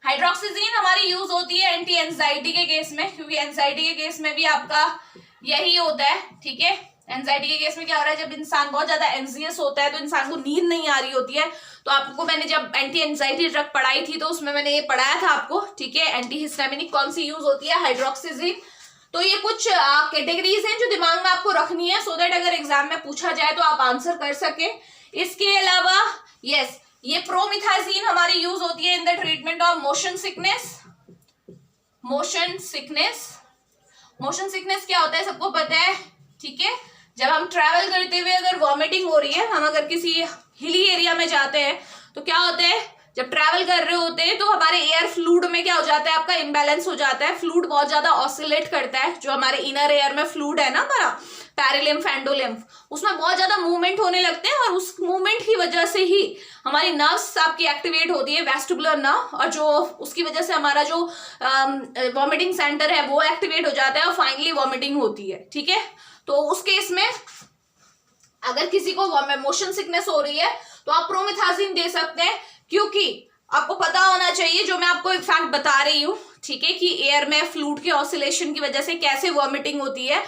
हाइड्रोक्सीजीन हमारी यूज होती है एंटी एंजाइटी के केस में, क्योंकि एंजाइटी के केस में भी आपका यही होता है, ठीक है। एंजाइटी के केस में क्या हो रहा है, जब इंसान बहुत ज्यादा एंजियस होता है तो इंसान को नींद नहीं आ रही होती है, तो आपको मैंने जब एंटी एंजाइटी ड्रग पढ़ाई थी तो उसमें मैंने ये पढ़ाया था आपको, ठीक है। एंटी हिस्टामिनिक कौन सी यूज होती है, हाइड्रोक्सीजीन। तो ये कुछ कैटेगरीज हैं जो दिमाग में आपको रखनी है, सो दैट अगर एग्जाम में पूछा जाए तो आप आंसर कर सके। इसके अलावा यस, ये प्रोमिथाजीन हमारी यूज होती है in the treatment of motion sickness. Motion sickness क्या होता है सबको पता है, ठीक है। जब हम ट्रैवल करते हुए अगर वॉमिटिंग हो रही है, हम अगर किसी हिली एरिया में जाते हैं तो क्या होता है, जब ट्रैवल कर रहे होते हैं तो हमारे एयर फ्लूइड में क्या हो जाता है, आपका इम्बैलेंस हो जाता है, फ्लूइड बहुत ज्यादा ऑसिलेट करता है। जो हमारे इनर एयर में फ्लूइड है ना हमारा पैरालिम्फ एंडोलिम्फ, उसमें बहुत ज्यादा मूवमेंट होने लगते हैं, और उस मूवमेंट की वजह से ही हमारी नर्व्स आपकी एक्टिवेट होती है, वेस्टिबुलर नर्व, और जो उसकी वजह से हमारा जो वॉमिटिंग सेंटर है वो एक्टिवेट हो जाता है और फाइनली वॉमिटिंग होती है, ठीक है। तो उस केस में अगर किसी को मोशन सिकनेस हो रही है तो आप प्रोमिथाजीन दे सकते हैं, क्योंकि आपको पता होना चाहिए जो मैं आपको एक फैक्ट बता रही हूं, ठीक है, कि एयर में फ्लूइड के ऑसिलेशन की वजह से कैसे वॉमिटिंग होती है।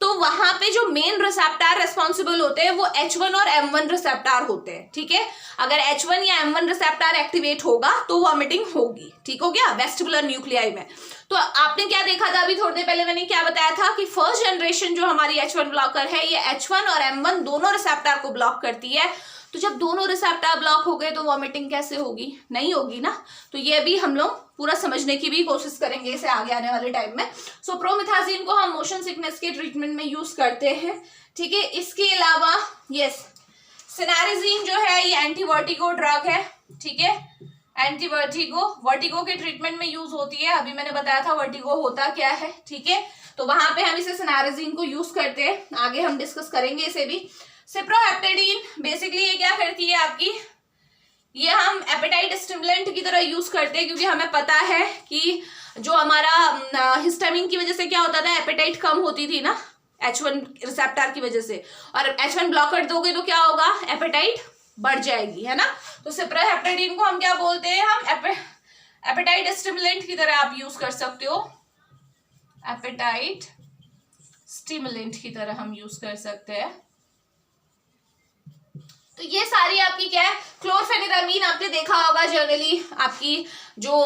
तो वहां पे जो मेन रिसेप्टर रेस्पॉन्सिबल होते हैं वो H1 और M1 रिसेप्टर होते हैं, ठीक है। अगर H1 या M1 रिसेप्टर एक्टिवेट होगा तो वॉमिटिंग होगी, ठीक हो गया, वेस्टिबुलर न्यूक्लियाई में। तो आपने क्या देखा था अभी थोड़ी देर पहले, मैंने क्या बताया था कि फर्स्ट जनरेशन जो हमारी H1 ब्लॉकर है ये H1 और M1 दोनों रिसेप्टर को ब्लॉक करती है। तो जब दोनों रिसेप्टर ब्लॉक हो गए तो वॉमिटिंग कैसे होगी, नहीं होगी ना। तो ये भी हम लोग पूरा समझने की भी कोशिश करेंगे इसे आगे आने वाले टाइम में। सो प्रोमिथाजीन को हम मोशन सिकनेस के ट्रीटमेंट में यूज करते हैं, ठीक है। इसके अलावा यस, सिनारिजीन जो है ये एंटी वर्टिगो ड्रग है, ठीक है, एंटी वर्टिगो के ट्रीटमेंट में यूज होती है। अभी मैंने बताया था वर्टिगो होता क्या है, ठीक है, तो वहां पे हम इसे सिनारिजीन को यूज करते हैं, आगे हम डिस्कस करेंगे इसे भी। सिप्रोहेप्टेडीन बेसिकली ये क्या करती है आपकी, ये हम एपेटाइट स्टिमुलेंट की तरह यूज करते हैं, क्योंकि हमें पता है कि जो हमारा हिस्टामिन की वजह से क्या होता था, एपेटाइट कम होती थी ना H1 रिसेप्टर की वजह से, और H1 ब्लॉकर दोगे तो क्या होगा, एपेटाइट बढ़ जाएगी, है ना। तो सिप्रोहेप्टेडीन को हम क्या बोलते हैं, हम एपेटाइट स्टिमुलेंट की तरह आप यूज कर सकते हो, एपेटाइट स्टिमुलेंट की तरह हम यूज कर सकते हैं। तो ये सारी आपकी क्या है, क्लोरफेनिरामीन आपने देखा होगा जनरली आपकी जो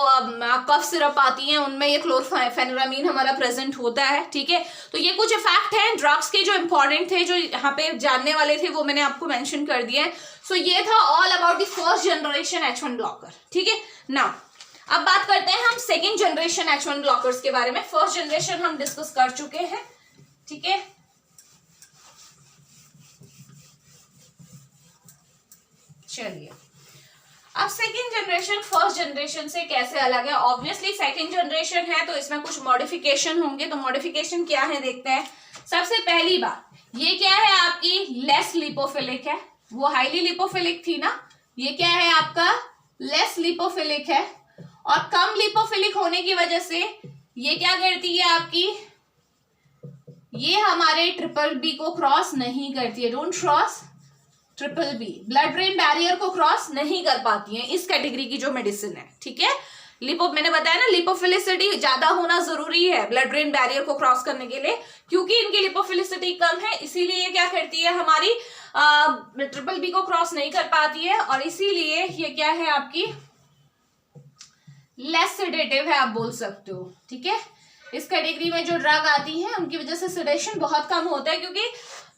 कफ सिरप आती हैं उनमें ये क्लोरफेनिरामीन हमारा प्रेजेंट होता है, ठीक है। तो ये कुछ फैक्ट हैं ड्रग्स के जो इंपॉर्टेंट थे, जो यहाँ पे जानने वाले थे, वो मैंने आपको मेंशन कर दिया है। सो ये था all about the first generation H1 blocker, ठीक है। नाउ अब बात करते हैं हम सेकेंड जनरेशन H1 ब्लॉकर्स के बारे में। फर्स्ट जनरेशन हम डिस्कस कर चुके हैं, ठीक है। चलिए अब सेकेंड जनरेशन फर्स्ट जनरेशन से कैसे अलग है। ऑब्वियसली सेकेंड जनरेशन है तो इसमें कुछ मॉडिफिकेशन होंगे, तो मॉडिफिकेशन क्या है देखते हैं। सबसे पहली बात, ये क्या है आपकी, लेस लिपोफिलिक है, वो हाईली लिपोफिलिक थी ना, ये क्या है आपका लेस लिपोफिलिक है, और कम लिपोफिलिक होने की वजह से ये क्या करती है आपकी, ये हमारे ट्रिपल बी को क्रॉस नहीं करती है, don't cross triple B, blood brain barrier को क्रॉस नहीं कर पाती है इस कैटेगरी की जो मेडिसिन है, ठीक है। मैंने बताया ना लिपोफिलिसिटी ज्यादा होना जरूरी है ब्लड ब्रेन बैरियर को क्रॉस करने के लिए, क्योंकि इनकी लिपोफिलिसिटी कम है, इसीलिए ये क्या करती है, हमारी ट्रिपल बी को क्रॉस नहीं कर पाती है, और इसीलिए ये क्या है आपकी लेस सेडेटिव है, आप बोल सकते हो, ठीक है। इस कैटेगरी में जो ड्रग आती है उनकी वजह से सेडेशन बहुत कम होता है, क्योंकि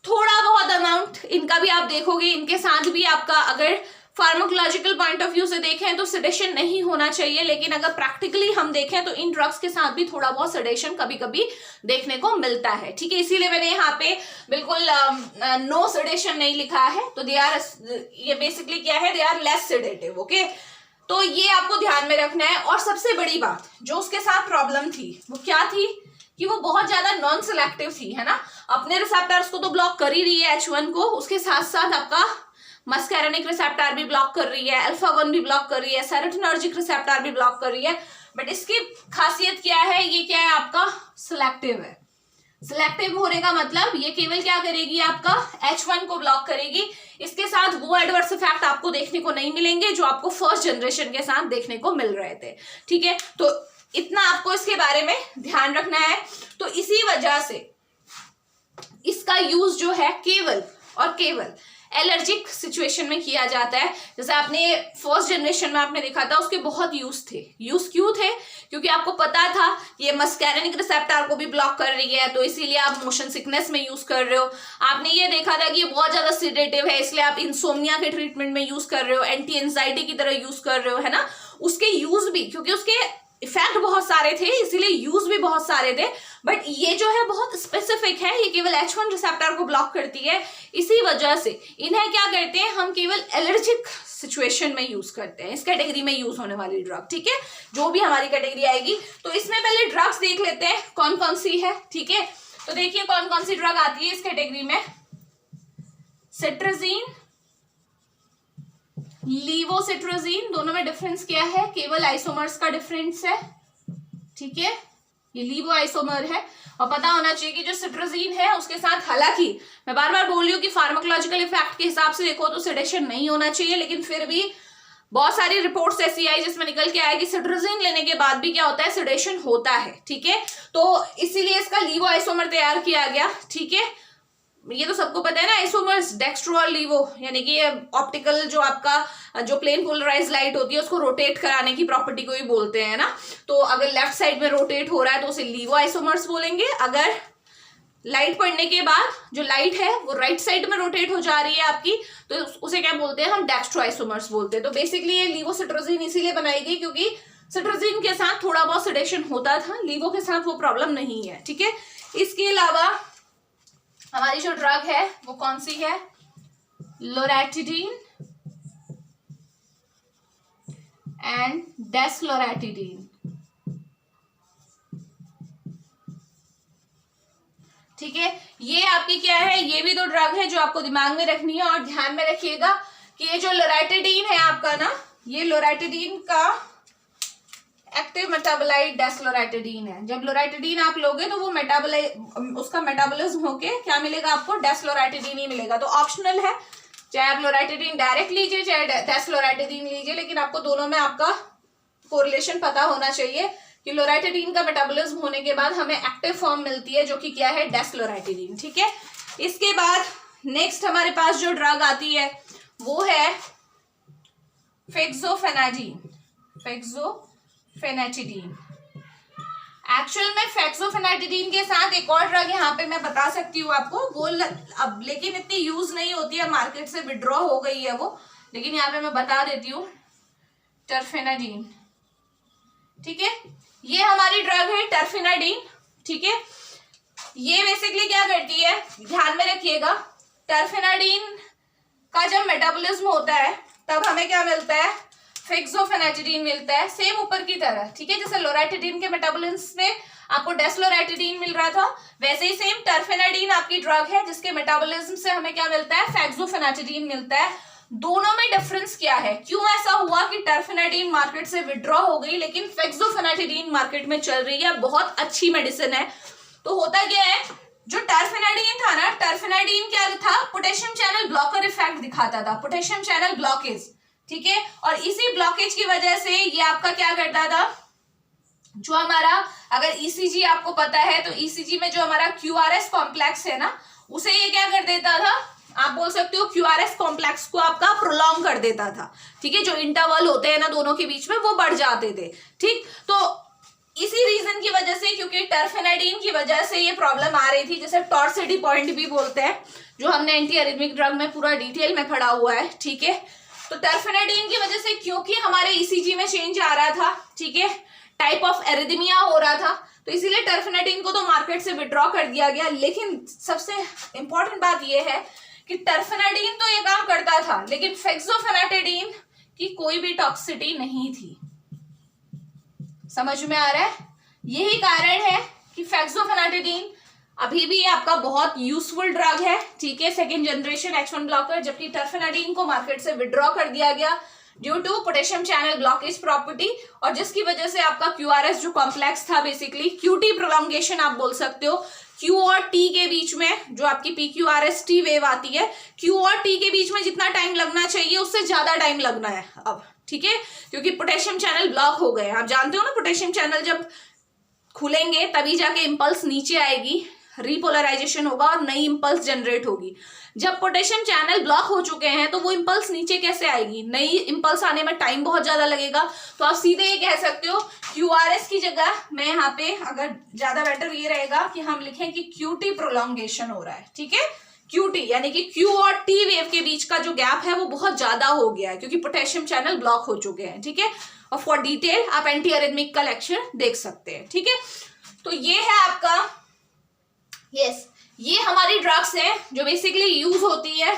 थोड़ा बहुत अमाउंट इनका भी आप देखोगे, इनके साथ भी आपका अगर फार्माकोलॉजिकल पॉइंट ऑफ व्यू से देखें तो सेडेशन नहीं होना चाहिए, लेकिन अगर प्रैक्टिकली हम देखें तो इन ड्रग्स के साथ भी थोड़ा बहुत सेडेशन कभी कभी देखने को मिलता है, ठीक है। इसीलिए मैंने यहाँ पे बिल्कुल नो सेडेशन नहीं लिखा है, तो दे आर, ये बेसिकली क्या है, they are less sedative, okay. तो ये आपको ध्यान में रखना है। और सबसे बड़ी बात जो उसके साथ प्रॉब्लम थी वो क्या थी, कि वो बहुत ज्यादा नॉन सिलेक्टिव थी, है ना। अपने रिसेप्टर्स को तो ब्लॉक कर ही रही है H1 को, उसके साथ साथ आपका मस्कैरेनिक रिसेप्टर भी ब्लॉक कर रही है, अल्फा 1 भी ब्लॉक कर रही है, सेरोटोनर्जिक रिसेप्टर भी ब्लॉक कर रही है, बट इसकी खासियत क्या है, ये क्या है आपका सिलेक्टिव है। सिलेक्टिव होने का मतलब ये केवल क्या करेगी, आपका H1 को ब्लॉक करेगी। इसके साथ वो एडवर्स इफेक्ट आपको देखने को नहीं मिलेंगे जो आपको फर्स्ट जनरेशन के साथ देखने को मिल रहे थे, ठीक है। तो इतना आपको इसके बारे में ध्यान रखना है। तो इसी वजह से इसका यूज जो है केवल और केवल एलर्जिक सिचुएशन में किया जाता है। जैसे आपने फर्स्ट जनरेशन में आपने देखा था उसके बहुत यूज थे। यूज क्यों थे, क्योंकि आपको पता था ये मस्कैरेनिक रिसेप्टर को भी ब्लॉक कर रही है, तो इसीलिए आप मोशन सिकनेस में यूज कर रहे हो। आपने ये देखा था कि ये बहुत ज्यादा सिडेटिव है, इसलिए आप इंसोम्निया के ट्रीटमेंट में यूज कर रहे हो, एंटी एंजाइटी की तरह यूज कर रहे हो, है ना। उसके यूज भी, क्योंकि उसके इफेक्ट बहुत सारे थे इसीलिए यूज भी बहुत सारे थे, बट ये जो है बहुत स्पेसिफिक है, ये केवल H1 रिसेप्टर को ब्लॉक करती है। इसी वजह से इन्हें क्या करते हैं, हम केवल एलर्जिक सिचुएशन में यूज करते हैं, इस कैटेगरी में यूज होने वाली ड्रग, ठीक है। जो भी हमारी कैटेगरी आएगी, तो इसमें पहले ड्रग्स देख लेते हैं कौन कौन सी है, ठीक है। तो देखिए कौन कौन सी ड्रग आती है इस कैटेगरी में। सिट्राजीन, लीवोसिट्राजीन, दोनों में डिफरेंस क्या है, केवल आइसोमर्स का डिफरेंस है, ठीक है। ये लीवो आइसोमर है, और पता होना चाहिए कि जो सिट्राजीन है उसके साथ, हालांकि मैं बार बार बोल रही हूँ कि फार्माकोलॉजिकल इफेक्ट के हिसाब से देखो तो सेडेशन नहीं होना चाहिए, लेकिन फिर भी बहुत सारी रिपोर्ट्स ऐसी आई जिसमें निकल के आया कि सिट्राजीन लेने के बाद भी क्या होता है, सेडेशन होता है, ठीक है। तो इसीलिए इसका लीवो आइसोमर तैयार किया गया, ठीक है। ये तो सबको पता है ना, आइसोमर्स डेक्स्ट्रो और लीवो, यानी कि ये ऑप्टिकल जो आपका जो प्लेन पोलराइज लाइट होती है उसको रोटेट कराने की प्रॉपर्टी को ही बोलते हैं ना। तो अगर लेफ्ट साइड में रोटेट हो रहा है तो उसे लीवो आइसोमर्स बोलेंगे, अगर लाइट पड़ने के बाद जो लाइट है वो राइट साइड में रोटेट हो जा रही है आपकी, तो उसे क्या बोलते हैं, हम डेक्स्ट्रो आइसोमर्स बोलते हैं। तो बेसिकली ये लीवोसिट्राजीन इसीलिए बनाई गई क्योंकि सिट्राजीन के साथ थोड़ा बहुत सेडेशन होता था, लीवो के साथ वो प्रॉब्लम नहीं है, ठीक है। इसके अलावा हमारी जो ड्रग है वो कौन सी है, लोरेटिडीन एंड डेसलोरेटिडीन। ठीक है, ये आपकी क्या है, ये भी दो ड्रग है जो आपको दिमाग में रखनी है। और ध्यान में रखिएगा कि ये जो लोरेटिडीन है आपका ना, ये लोरेटिडीन का एक्टिव मेटाबोलाइट डेसलोरेटिडीन है। जब लोरेटिडीन आप लोगे तो वो उसका मेटाबॉलिज्म होके क्या मिलेगा आपको, डेसलोरेटिडीन ही मिलेगा। तो ऑप्शनल है, चाहे आप लोरेटिडीन डायरेक्ट लीजिए चाहे डेसलोरेटिडीन लीजिए, लेकिन आपको दोनों में आपका कोरिलेशन पता होना चाहिए कि लोरेटिडीन का मेटाबॉलिज्म होने के बाद हमें एक्टिव फॉर्म मिलती है जो कि क्या है, डेसलोरेटिडीन। ठीक है, इसके बाद नेक्स्ट हमारे पास जो ड्रग आती है वो है फेक्सोफेनाडिन। फेक्सोफेनाटिडीन एक्चुअल में फेक्सोफेनाटिडीन के साथ एक और ड्रग यहाँ पे मैं बता सकती हूँ आपको, वो अब लेकिन इतनी यूज नहीं होती है, मार्केट से विड्रॉ हो गई है वो, लेकिन यहाँ पे मैं बता देती हूँ, टर्फेनाडीन। ठीक है, ये हमारी ड्रग है टर्फेनाडीन। ठीक है, ये बेसिकली क्या करती है, ध्यान में रखिएगा, टर्फेनाडीन का जब मेटाबॉलिज्म होता है तब हमें क्या मिलता है, फेक्सोफेनाटिडीन मिलता है, सेम ऊपर की तरह। ठीक है, जैसे लोरेटिडीन के मेटाबॉलिज्म में आपको डेसलोरेटिडीन मिल रहा था, वैसे ही सेम टर्फेनाडीन आपकी ड्रग है जिसके मेटाबॉलिज्म से हमें क्या मिलता है, फेक्सोफेनाटिडीन मिलता है। दोनों में डिफरेंस क्या है, क्यों ऐसा हुआ कि टर्फेनाडीन मार्केट से विड्रॉ हो गई लेकिन फेक्सोफेनाटिडीन मार्केट में चल रही है, बहुत अच्छी मेडिसिन है। तो होता क्या है, जो टर्फेनाडीन था ना, टर्फेनाडीन क्या था, पोटेशियम चैनल ब्लॉकर इफेक्ट दिखाता था, पोटेशियम चैनल ब्लॉकेज। ठीक है, और इसी ब्लॉकेज की वजह से ये आपका क्या करता था, जो हमारा अगर ईसीजी आपको पता है तो ईसीजी में जो हमारा क्यूआरएस कॉम्प्लेक्स है ना, उसे ये क्या कर देता था, आप बोल सकते हो क्यूआरएस कॉम्प्लेक्स को आपका प्रोलॉन्ग कर देता था। ठीक है, जो इंटरवल होते हैं ना दोनों के बीच में वो बढ़ जाते थे। ठीक, तो इसी रीजन की वजह से, क्योंकि टर्फेनाडीन की वजह से ये प्रॉब्लम आ रही थी, जैसे टॉर्सिडी पॉइंट भी बोलते हैं, जो हमने एंटी एरिथमिक ड्रग में पूरा डिटेल में पढ़ा हुआ है। ठीक है, तो टर्फेनाडीन की वजह से क्योंकि हमारे ईसीजी में चेंज आ रहा था, ठीक है, टाइप ऑफ एरिथमिया हो रहा था, तो इसीलिए टर्फेनाडीन को तो मार्केट से विड्रॉ कर दिया गया। लेकिन सबसे इंपॉर्टेंट बात यह है कि टर्फेनाडीन तो ये काम करता था, लेकिन फेक्सोफेनाटिडीन की कोई भी टॉक्सिसिटी नहीं थी। समझ में आ रहा है, यही कारण है कि फेक्सोफेनाटिडीन अभी भी आपका बहुत यूजफुल ड्रग है। ठीक है, सेकेंड जनरेशन H1 ब्लॉकर, जबकि टर्फेनाडीन को मार्केट से विड्रॉ कर दिया गया due to potassium channel blockage property, और जिसकी वजह से आपका क्यूआरएस जो कॉम्प्लेक्स था, बेसिकली क्यूटी प्रोलॉन्गेशन आप बोल सकते हो, क्यू और टी के बीच में जो आपकी PQRST वेव आती है, क्यू और टी के बीच में जितना टाइम लगना चाहिए उससे ज्यादा टाइम लगना है अब। ठीक है, क्योंकि पोटेशियम चैनल ब्लॉक हो गए। आप जानते हो ना, पोटेशियम चैनल जब खुलेंगे तभी जाके इंपल्स नीचे आएगी, रिपोलराइजेशन होगा और नई इंपल्स जनरेट होगी। जब पोटेशियम चैनल ब्लॉक हो चुके हैं तो वो इंपल्स नीचे कैसे आएगी, नई इंपल्स आने में टाइम बहुत ज्यादा लगेगा। तो आप सीधे ये कह सकते हो, क्यूआरएस की जगह मैं यहाँ पे, अगर ज्यादा बेटर ये रहेगा कि हम लिखें कि क्यूटी प्रोलॉन्गेशन हो रहा है। ठीक है, क्यूटी यानी कि क्यू और टी वेव के बीच का जो गैप है वो बहुत ज्यादा हो गया है, क्योंकि पोटेशियम चैनल ब्लॉक हो चुके हैं। ठीक है, और फॉर डिटेल आप एंटी एरिथमिक का लेक्चर देख सकते हैं। ठीक है, तो ये है आपका, यस, ये हमारी ड्रग्स है जो बेसिकली यूज होती है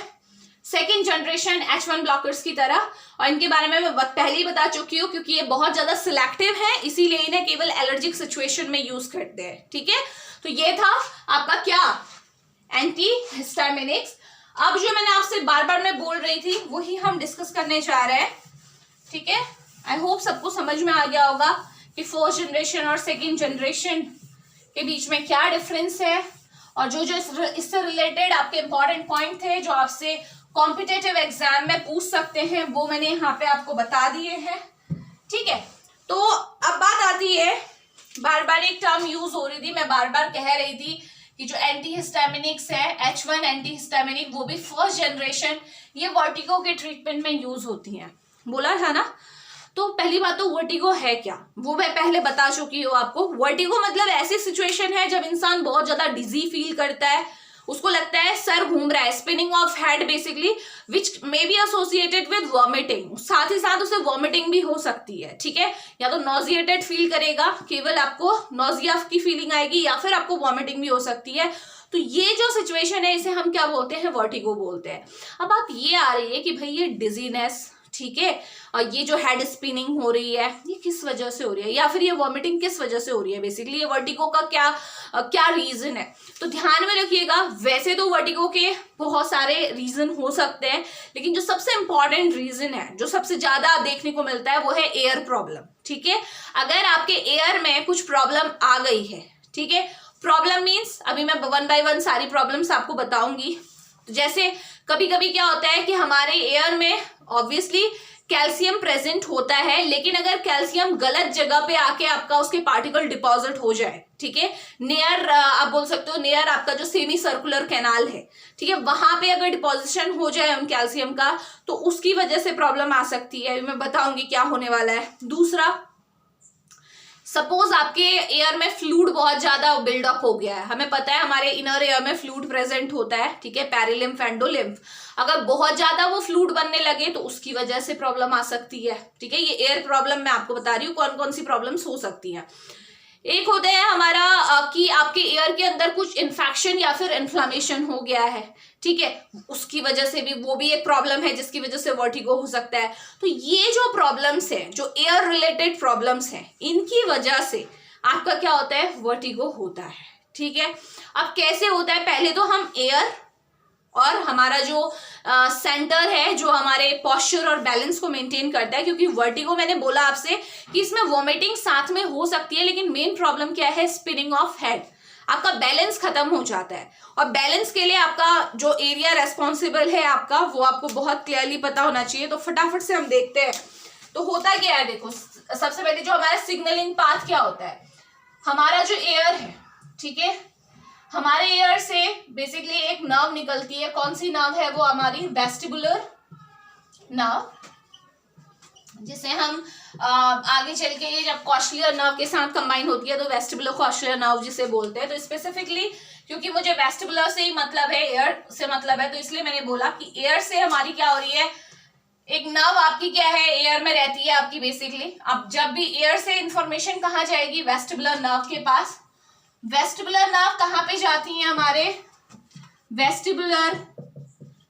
सेकेंड जनरेशन H1 ब्लॉकर्स की तरह, और इनके बारे में मैं पहले ही बता चुकी हूँ, क्योंकि ये बहुत ज्यादा सिलेक्टिव है, इसीलिए इन्हें केवल एलर्जिक सिचुएशन में यूज करते हैं। ठीक है, तो ये था आपका क्या, एंटी हिस्टामिनिक्स। अब जो मैंने आपसे बार बार मैं बोल रही थी वही हम डिस्कस करने जा रहे हैं। ठीक है, आई होप सबको समझ में आ गया होगा कि फर्स्ट जनरेशन और सेकेंड जनरेशन के बीच में क्या डिफरेंस है, और जो जो इससे रिलेटेड आपके इंपॉर्टेंट पॉइंट थे जो आपसे कॉम्पिटिटिव एग्जाम में पूछ सकते हैं, वो मैंने यहाँ पे आपको बता दिए हैं। ठीक है, तो अब बात आती है, बार बार एक टर्म यूज हो रही थी, मैं बार बार कह रही थी कि जो एंटी हिस्टामिनिक्स है, H1 एंटी हिस्टामिनिक, वो भी फर्स्ट जनरेशन, ये वर्टिगो के ट्रीटमेंट में यूज होती हैं, बोला था ना। तो पहली बात तो वर्टिगो है क्या, वो मैं पहले बता चुकी हूँ आपको। वर्टिगो मतलब ऐसी सिचुएशन है जब इंसान बहुत ज्यादा डिजी फील करता है, उसको लगता है सर घूम रहा है, spinning of head basically, which may be associated with vomiting, साथ ही साथ उसे वॉमिटिंग भी हो सकती है। ठीक है, या तो नॉजिएटेड फील करेगा, केवल आपको नॉजिया की फीलिंग आएगी, या फिर आपको वॉमिटिंग भी हो सकती है। तो ये जो सिचुएशन है इसे हम क्या बोलते हैं, वर्टिगो बोलते हैं। अब बात ये आ रही है कि भाई ये डिजीनेस, ठीक है, और ये जो हेड स्पिनिंग हो रही है ये किस वजह से हो रही है, या फिर ये वॉमिटिंग किस वजह से हो रही है, बेसिकली ये वर्टिगो का क्या रीजन है। तो ध्यान में रखिएगा, वैसे तो वर्टिगो के बहुत सारे रीजन हो सकते हैं, लेकिन जो सबसे इंपॉर्टेंट रीजन है, जो सबसे ज्यादा देखने को मिलता है, वो है एयर प्रॉब्लम। ठीक है, अगर आपके एयर में कुछ प्रॉब्लम आ गई है, ठीक है, प्रॉब्लम मीन्स अभी मैं 1 बाय 1 सारी प्रॉब्लम्स आपको बताऊंगी। तो जैसे कभी कभी क्या होता है कि हमारे एयर में ऑब्वियसली कैल्शियम प्रेजेंट होता है, लेकिन अगर कैल्शियम गलत जगह पे आके आपका उसके पार्टिकल डिपॉजिट हो जाए, ठीक है, नियर आप बोल सकते हो नियर आपका जो सेमी सर्कुलर कैनाल है, ठीक है, वहां पे अगर डिपॉजिशन हो जाए उन कैल्शियम का, तो उसकी वजह से प्रॉब्लम आ सकती है। मैं बताऊंगी क्या होने वाला है। दूसरा, सपोज आपके एयर में फ्लूइड बहुत ज्यादा बिल्डअप हो गया है। हमें पता है हमारे इनर एयर में फ्लूइड प्रेजेंट होता है, ठीक है, पेरिलिम्फ, एंडोलिम्फ। अगर बहुत ज्यादा वो फ्लूइड बनने लगे तो उसकी वजह से प्रॉब्लम आ सकती है। ठीक है, ये एयर प्रॉब्लम मैं आपको बता रही हूँ कौन कौन सी प्रॉब्लम्स हो सकती हैं। एक होता है हमारा कि आपके एयर के अंदर कुछ इन्फेक्शन या फिर इन्फ्लामेशन हो गया है, ठीक है, उसकी वजह से भी वो भी एक प्रॉब्लम है जिसकी वजह से वर्टिगो हो सकता है। तो ये जो प्रॉब्लम्स है, जो एयर रिलेटेड प्रॉब्लम्स हैं, इनकी वजह से आपका क्या होता है, वर्टिगो होता है। ठीक है, अब कैसे होता है, पहले तो हम एयर और हमारा जो सेंटर है, जो हमारे पॉस्चर और बैलेंस को मेंटेन करता है, क्योंकि वर्टिगो मैंने बोला आपसे कि इसमें वॉमिटिंग साथ में हो सकती है, लेकिन मेन प्रॉब्लम क्या है, स्पिनिंग ऑफ हेड। आपका बैलेंस खत्म हो जाता है, और बैलेंस के लिए आपका जो एरिया रेस्पॉन्सिबल है आपका, वो आपको बहुत क्लियरली पता होना चाहिए। तो फटाफट से हम देखते हैं। तो होता क्या है, देखो, सबसे पहले जो हमारा सिग्नलिंग पाथ क्या होता है, हमारा जो एयर है, ठीक है, हमारे एयर से बेसिकली एक नर्व निकलती है। कौन सी नर्व है, वो हमारी वेस्टिबुलर नर्व, जिसे हम आगे चल के ये जब कॉशलियर नर्व के साथ कंबाइन होती है तो वेस्टिबुलर कॉशलियर नर्व जिसे बोलते हैं। तो स्पेसिफिकली क्योंकि मुझे वेस्टिबुलर से ही मतलब है, एयर से मतलब है, तो इसलिए मैंने बोला कि एयर से हमारी क्या हो रही है, एक नर्व आपकी क्या है, एयर में रहती है आपकी बेसिकली। अब जब भी एयर से इंफॉर्मेशन कहाँ जाएगी, वेस्टिबुलर नर्व के पास। वेस्टिबुलर नर्व कहाँ पे जाती है, हमारे वेस्टिबुलर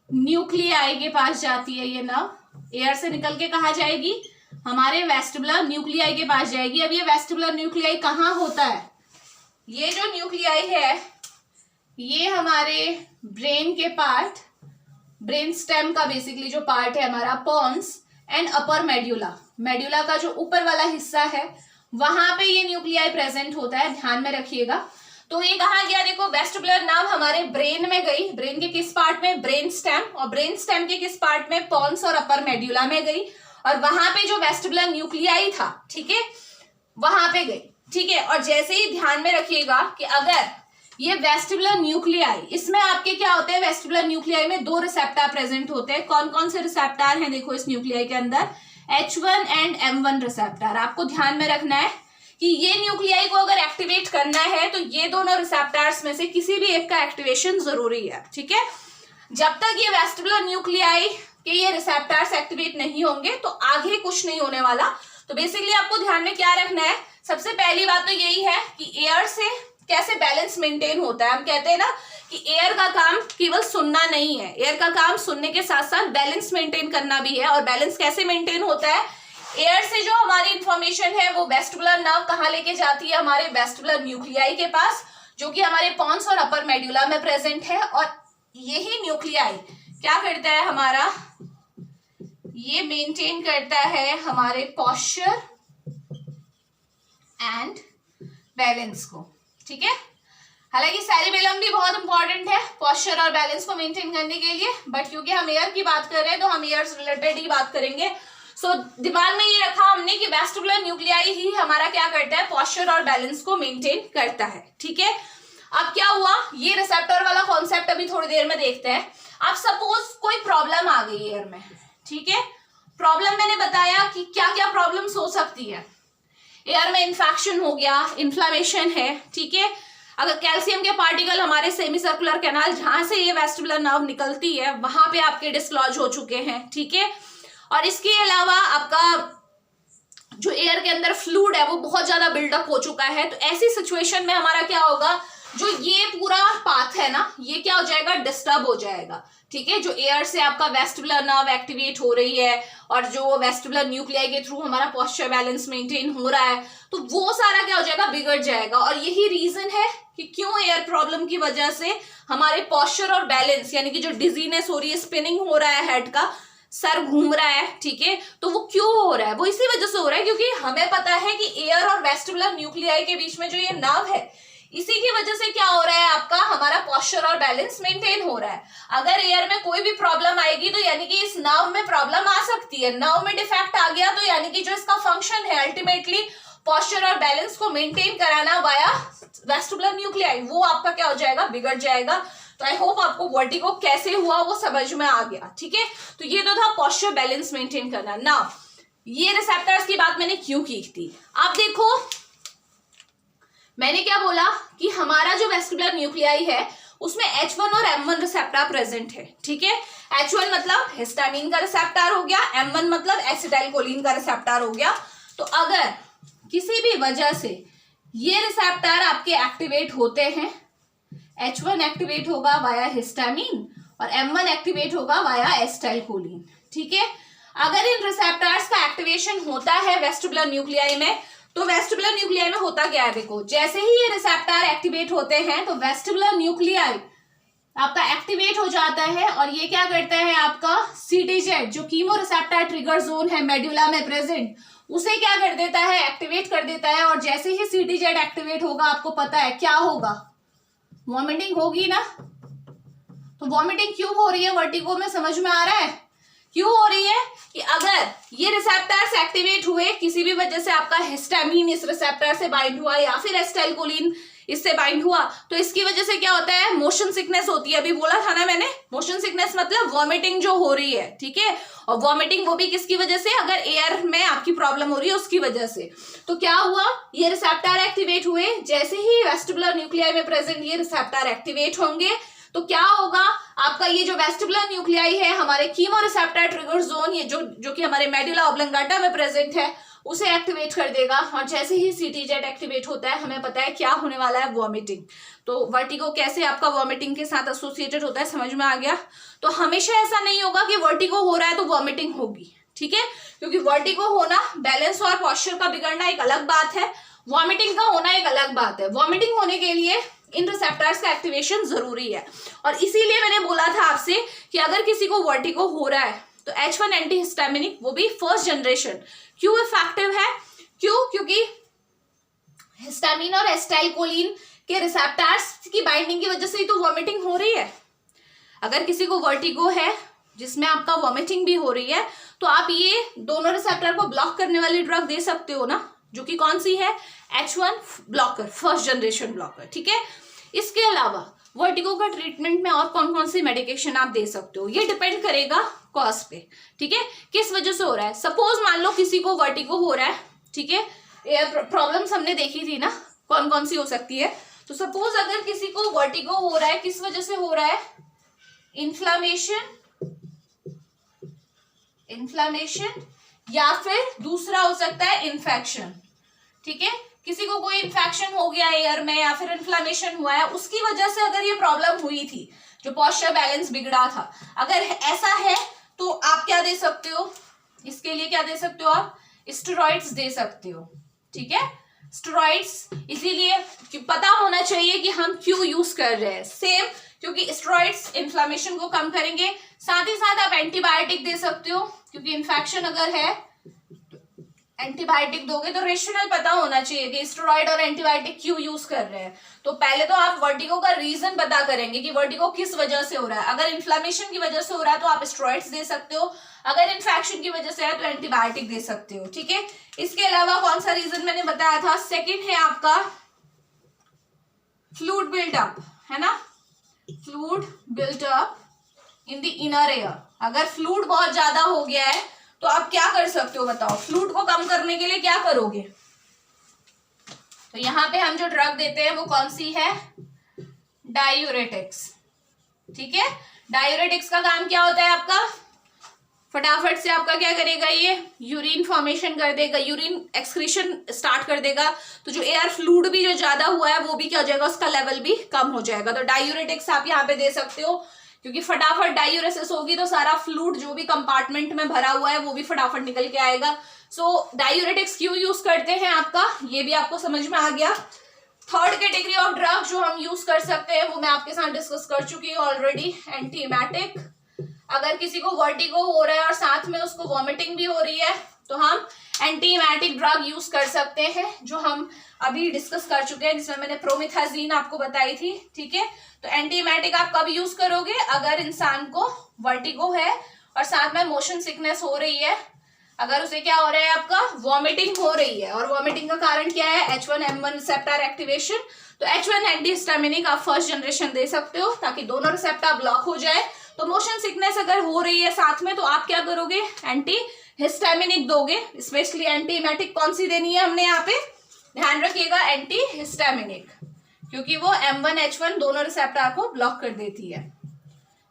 न्यूक्लियाई के पास जाती है। ये नर्व एयर से निकल के कहाँ जाएगी, हमारे वेस्टिबुलर न्यूक्लियाई के पास जाएगी। अब ये वेस्टिबुलर न्यूक्लियाई कहाँ होता है, ये जो न्यूक्लियाई है ये हमारे ब्रेन के पार्ट, ब्रेन स्टेम का बेसिकली जो पार्ट है हमारा, pons and upper medulla, medulla का जो ऊपर वाला हिस्सा है, वहां पे ये न्यूक्लियाई प्रेजेंट होता है, ध्यान में रखिएगा। तो ये कहाँ गया, देखो, वेस्टिबुलर नर्व हमारे ब्रेन में गई, ब्रेन के किस पार्ट में, ब्रेन स्टेम, और ब्रेन स्टेम के किस पार्ट में, पॉन्स और अपर मेड्यूला में गई, और वहां पे जो वेस्टिबुलर न्यूक्लियाई था, ठीक है, वहां पे गई। ठीक है, और जैसे ही ध्यान में रखिएगा कि अगर ये वेस्टिबुलर न्यूक्लियाई, इसमें आपके क्या होते हैं, वेस्टिबुलर न्यूक्लियाई में 2 रिसेप्टर प्रेजेंट होते हैं। कौन कौन से रिसेप्टर हैं, देखो इस न्यूक्लियाई के अंदर, H1 एंड M1 रिसेप्टर। आपको ध्यान में रखना है कि ये न्यूक्लियाई को अगर एक्टिवेट करना है तो ये दोनों रिसेप्टर्स में से किसी भी एक का एक्टिवेशन जरूरी है। ठीक है, जब तक ये वेस्टिबुलर न्यूक्लियाई के ये रिसेप्टर्स एक्टिवेट नहीं होंगे तो आगे कुछ नहीं होने वाला। तो बेसिकली आपको ध्यान में क्या रखना है, सबसे पहली बात तो यही है कि एयर से कैसे बैलेंस मेंटेन होता है। हम कहते हैं ना कि एयर का काम केवल सुनना नहीं है, एयर का काम सुनने के साथ साथ बैलेंस मेंटेन करना भी है। और बैलेंस कैसे मेंटेन होता है, एयर से जो हमारी इंफॉर्मेशन है वो वेस्टिबुलर नर्व कहाँ लेके जाती है, हमारे वेस्टिबुलर न्यूक्लियाई के पास, जो कि हमारे पॉन्स और अपर मेड्यूला में प्रेजेंट है। और यही न्यूक्लियाई क्या करता है, हमारा ये मेंटेन करता है हमारे पॉस्चर एंड बैलेंस को। ठीक है, हालांकि सेरिबेलम भी बहुत इंपॉर्टेंट है पॉस्चर और बैलेंस को मेंटेन करने के लिए, बट क्योंकि हम एयर की बात कर रहे हैं तो हम एयर से रिलेटेड ही बात करेंगे। सो दिमाग में ये रखा हमने कि वेस्टिबुलर न्यूक्लियाई ही हमारा क्या करता है, पॉस्चर और बैलेंस को मेंटेन करता है। ठीक है, अब क्या हुआ, ये रिसेप्टर वाला कॉन्सेप्ट अभी थोड़ी देर में देखते हैं। अब सपोज कोई प्रॉब्लम आ गई एयर में, ठीक है, प्रॉब्लम मैंने बताया कि क्या क्या प्रॉब्लम्स हो सकती है। एयर में इन्फेक्शन हो गया, इन्फ्लामेशन है, ठीक है, अगर कैल्शियम के पार्टिकल हमारे सेमी सर्कुलर कैनाल जहां से ये वेस्टिबुलर नर्व निकलती है वहां पे आपके डिसलॉज हो चुके हैं। ठीक है, और इसके अलावा आपका जो एयर के अंदर फ्लूइड है वो बहुत ज्यादा बिल्डअप हो चुका है। तो ऐसी सिचुएशन में हमारा क्या होगा, जो ये पूरा पाथ है ना, ये क्या हो जाएगा, डिस्टर्ब हो जाएगा। ठीक है, जो एयर से आपका वेस्टिबुलर नर्व एक्टिवेट हो रही है और जो वेस्टिबुलर न्यूक्लियाई के थ्रू हमारा पोस्चर बैलेंस मेंटेन हो रहा है, तो वो सारा क्या हो जाएगा, बिगड़ जाएगा। और यही रीजन है कि क्यों एयर प्रॉब्लम की वजह से हमारे पोस्चर और बैलेंस, यानी कि जो डिजीनेस हो रही है, स्पिनिंग हो रहा है हेड का, सर घूम रहा है, ठीक है, तो वो क्यों हो रहा है, वो इसी वजह से हो रहा है क्योंकि हमें पता है कि एयर और वेस्टिबुलर न्यूक्लियाई के बीच में जो ये नर्व है, इसी की वजह से क्या हो रहा है, आपका हमारा पोस्चर और बैलेंस मेंटेन हो रहा है। अगर एयर में कोई भी प्रॉब्लम आएगी तो यानी कि इस नर्व में प्रॉब्लम आ सकती है। नर्व में डिफेक्ट आ गया तो यानी कि जो इसका फंक्शन है अल्टीमेटली पोस्चर और बैलेंस को मेंटेन कराना वाया वेस्टिबुलर न्यूक्लियाई, वो आपका क्या हो जाएगा, बिगड़ जाएगा। तो आई होप आपको वर्टिगो कैसे हुआ वो समझ में आ गया। ठीक है, तो ये तो था पोस्चर बैलेंस मेंटेन करना। ना ये रिसेप्टर्स की बात मैंने क्यों की थी, आप देखो मैंने क्या बोला कि हमारा जो वेस्टिबुलर न्यूक्लियाई है उसमें H1 और M1 रिसेप्टर प्रेजेंट है। ठीक है, H1 मतलब हिस्टामिन का रिसेप्टर हो गया, M1 मतलब एसिटाइलकोलिन का रिसेप्टर हो गया। तो अगर किसी भी वजह से ये रिसेप्टर आपके एक्टिवेट होते हैं, H1 एक्टिवेट होगा वाया हिस्टामिन और M1 एक्टिवेट होगा वाया एसिटाइलकोलिन। ठीक है, अगर इन रिसेप्टर्स का एक्टिवेशन होता है वेस्टिबुलर न्यूक्लियाई में, तो वेस्टिबुलर न्यूक्लियाई में होता क्या है, देखो जैसे ही ये रिसेप्टर एक्टिवेट होते हैं तो वेस्टिबुलर न्यूक्लियाई आपका एक्टिवेट हो जाता है और ये क्या करता है, आपका CTZ जो कीमो रिसेप्टर ट्रिगर जोन है मेडुला में प्रेजेंट, उसे क्या कर देता है, एक्टिवेट कर देता है। और जैसे ही CTZ एक्टिवेट होगा, आपको पता है क्या होगा, वॉमिटिंग होगी ना। तो वॉमिटिंग क्यों हो रही है वर्टिगो में, समझ में आ रहा है क्यों हो रही है, कि अगर ये रिसेप्टर्स एक्टिवेट हुए किसी भी वजह से, आपका हिस्टामिन इस रिसेप्टर से बाइंड हुआ या फिर एसिटाइलकोलिन इससे बाइंड हुआ, तो इसकी वजह से क्या होता है, मोशन सिकनेस होती है। अभी बोला था ना मैंने, मोशन सिकनेस मतलब वॉमिटिंग जो हो रही है। ठीक है, और वॉमिटिंग वो भी किसकी वजह से, अगर एयर में आपकी प्रॉब्लम हो रही है उसकी वजह से। तो क्या हुआ, ये रिसेप्टर एक्टिवेट हुए, जैसे ही वेस्टिबुलर न्यूक्लियाई में प्रेजेंट ये रिसेप्टर एक्टिवेट होंगे तो क्या होगा, आपका ये जो वेस्टिबुलर न्यूक्लियाई है हमारे कीमो रिसेप्टर ट्रिगर जोन, ये जो कि हमारे मेडुला ऑब्लंगाटा में प्रेजेंट है, उसे एक्टिवेट कर देगा। और जैसे ही CTZ एक्टिवेट होता है, हमें पता है क्या होने वाला है, वॉमिटिंग। तो वर्टिगो कैसे आपका वॉमिटिंग के साथ एसोसिएटेड होता है, समझ में आ गया। तो हमेशा ऐसा नहीं होगा कि वर्टिगो हो रहा है तो वॉमिटिंग होगी। ठीक है, क्योंकि वर्टिगो होना, बैलेंस और पोस्चर का बिगड़ना एक अलग बात है, वॉमिटिंग का होना एक अलग बात है। वॉमिटिंग होने के लिए इन रिसेप्टर्स का एक्टिवेशन जरूरी है। और इसीलिए मैंने बोला था आपसे कि अगर किसी को वर्टिगो हो रहा है तो H1 एंटीहिस्टामिनिक, वो भी फर्स्ट जनरेशन, क्यों इफेक्टिव है, क्योंकि हिस्टामिन और एसिटाइलकोलिन के रिसेप्टर्स की बाइंडिंग की वजह से ही तो वॉमिटिंग हो रही है। अगर किसी को वर्टिगो है जिसमें आपका वॉमिटिंग भी हो रही है, तो आप ये दोनों रिसेप्टर को ब्लॉक करने वाली ड्रग दे सकते हो ना, जो कि कौन सी है, H1 blocker, first generation blocker. ठीक है, इसके अलावा वर्टिगो का ट्रीटमेंट में और कौन कौन सी मेडिकेशन आप दे सकते हो, ये डिपेंड करेगा कॉज पे। ठीक है, किस वजह से हो रहा है। सपोज मान लो किसी को वर्टिगो हो रहा है, ठीक है, प्रॉब्लम्स हमने देखी थी ना कौन कौन सी हो सकती है। तो सपोज अगर किसी को वर्टिगो हो रहा है, किस वजह से हो रहा है, इन्फ्लामेशन या फिर दूसरा हो सकता है इन्फेक्शन। ठीक है, किसी को कोई इन्फेक्शन हो गया एयर में या फिर इन्फ्लामेशन हुआ है, उसकी वजह से अगर ये प्रॉब्लम हुई थी, जो पोस्चर बैलेंस बिगड़ा था, अगर ऐसा है तो आप क्या दे सकते हो, इसके लिए क्या दे सकते हो, आप स्टेरॉइड्स दे सकते हो। ठीक है, स्टेरॉइड्स इसीलिए पता होना चाहिए कि हम क्यों यूज कर रहे हैं, सेम, क्योंकि स्टेरॉइड्स इन्फ्लामेशन को कम करेंगे। साथ ही साथ आप एंटीबायोटिक दे सकते हो, क्योंकि इन्फेक्शन अगर है एंटीबायोटिक दोगे तो रेशनल पता होना चाहिए कि स्टेरॉइड और एंटीबायोटिक क्यों यूज कर रहे हैं। तो पहले तो आप वर्टिगो का रीजन पता करेंगे कि वर्टिगो किस वजह से हो रहा है। अगर इन्फ्लामेशन की वजह से हो रहा है तो आप स्टेरॉइड्स दे सकते हो, अगर इन्फेक्शन की वजह से है तो एंटीबायोटिक दे सकते हो। ठीक है, इसके अलावा कौन सा रीजन मैंने बताया था, सेकेंड है आपका फ्लूइड बिल्डअप, है ना, fluid buildup in the inner ear. अगर फ्लूइड बहुत ज्यादा हो गया है तो आप क्या कर सकते हो, बताओ, फ्लूइड को कम करने के लिए क्या करोगे। तो यहां पे हम जो ड्रग देते हैं वो कौन सी है, डायूरेटिक्स। ठीक है, डायूरेटिक्स का काम क्या होता है आपका, फटाफट से आपका क्या करेगा, ये यूरिन फॉर्मेशन कर देगा, यूरिन एक्सक्रीशन स्टार्ट कर देगा। तो जो एयर फ्लूइड भी जो ज्यादा हुआ है वो भी क्या हो जाएगा, उसका लेवल भी कम हो जाएगा। तो डायूरेटिक्स आप यहाँ पे दे सकते हो, क्योंकि फटाफट डायूरेसिस होगी तो सारा फ्लूइड जो भी कंपार्टमेंट में भरा हुआ है वो भी फटाफट निकल के आएगा। सो डायूरेटिक्स क्यों यूज करते हैं आपका, ये भी आपको समझ में आ गया। थर्ड कैटेगरी ऑफ ड्रग जो हम यूज कर सकते हैं वो मैं आपके साथ डिस्कस कर चुकी हूँ ऑलरेडी, एंटीएमेटिक। अगर किसी को वर्टिगो हो रहा है और साथ में उसको वॉमिटिंग भी हो रही है तो हम एंटीएमेटिक ड्रग यूज कर सकते हैं, जो हम अभी डिस्कस कर चुके हैं, जिसमें मैंने प्रोमिथाजीन आपको बताई थी। ठीक है, तो एंटीएमेटिक आप कब यूज करोगे, अगर इंसान को वर्टिगो है और साथ में मोशन सिकनेस हो रही है, अगर उसे क्या हो रहा है, आपका वॉमिटिंग हो रही है। और वॉमिटिंग का कारण क्या है, H1M1 रिसेप्टर एक्टिवेशन। तो H1 एंटीहिस्टामिनिक आप फर्स्ट जनरेशन दे सकते हो ताकि दोनों रिसेप्टर ब्लॉक हो जाए। तो मोशन सिकनेस अगर हो रही है साथ में तो आप क्या करोगे, एंटी हिस्टामिनिक दोगे। स्पेशली एंटीएमेटिक कौन सी देनी है हमने यहाँ पे, ध्यान रखिएगा, एंटी हिस्टामिनिक, क्योंकि वो M1 H1 दोनों रिसेप्टर को ब्लॉक कर देती है,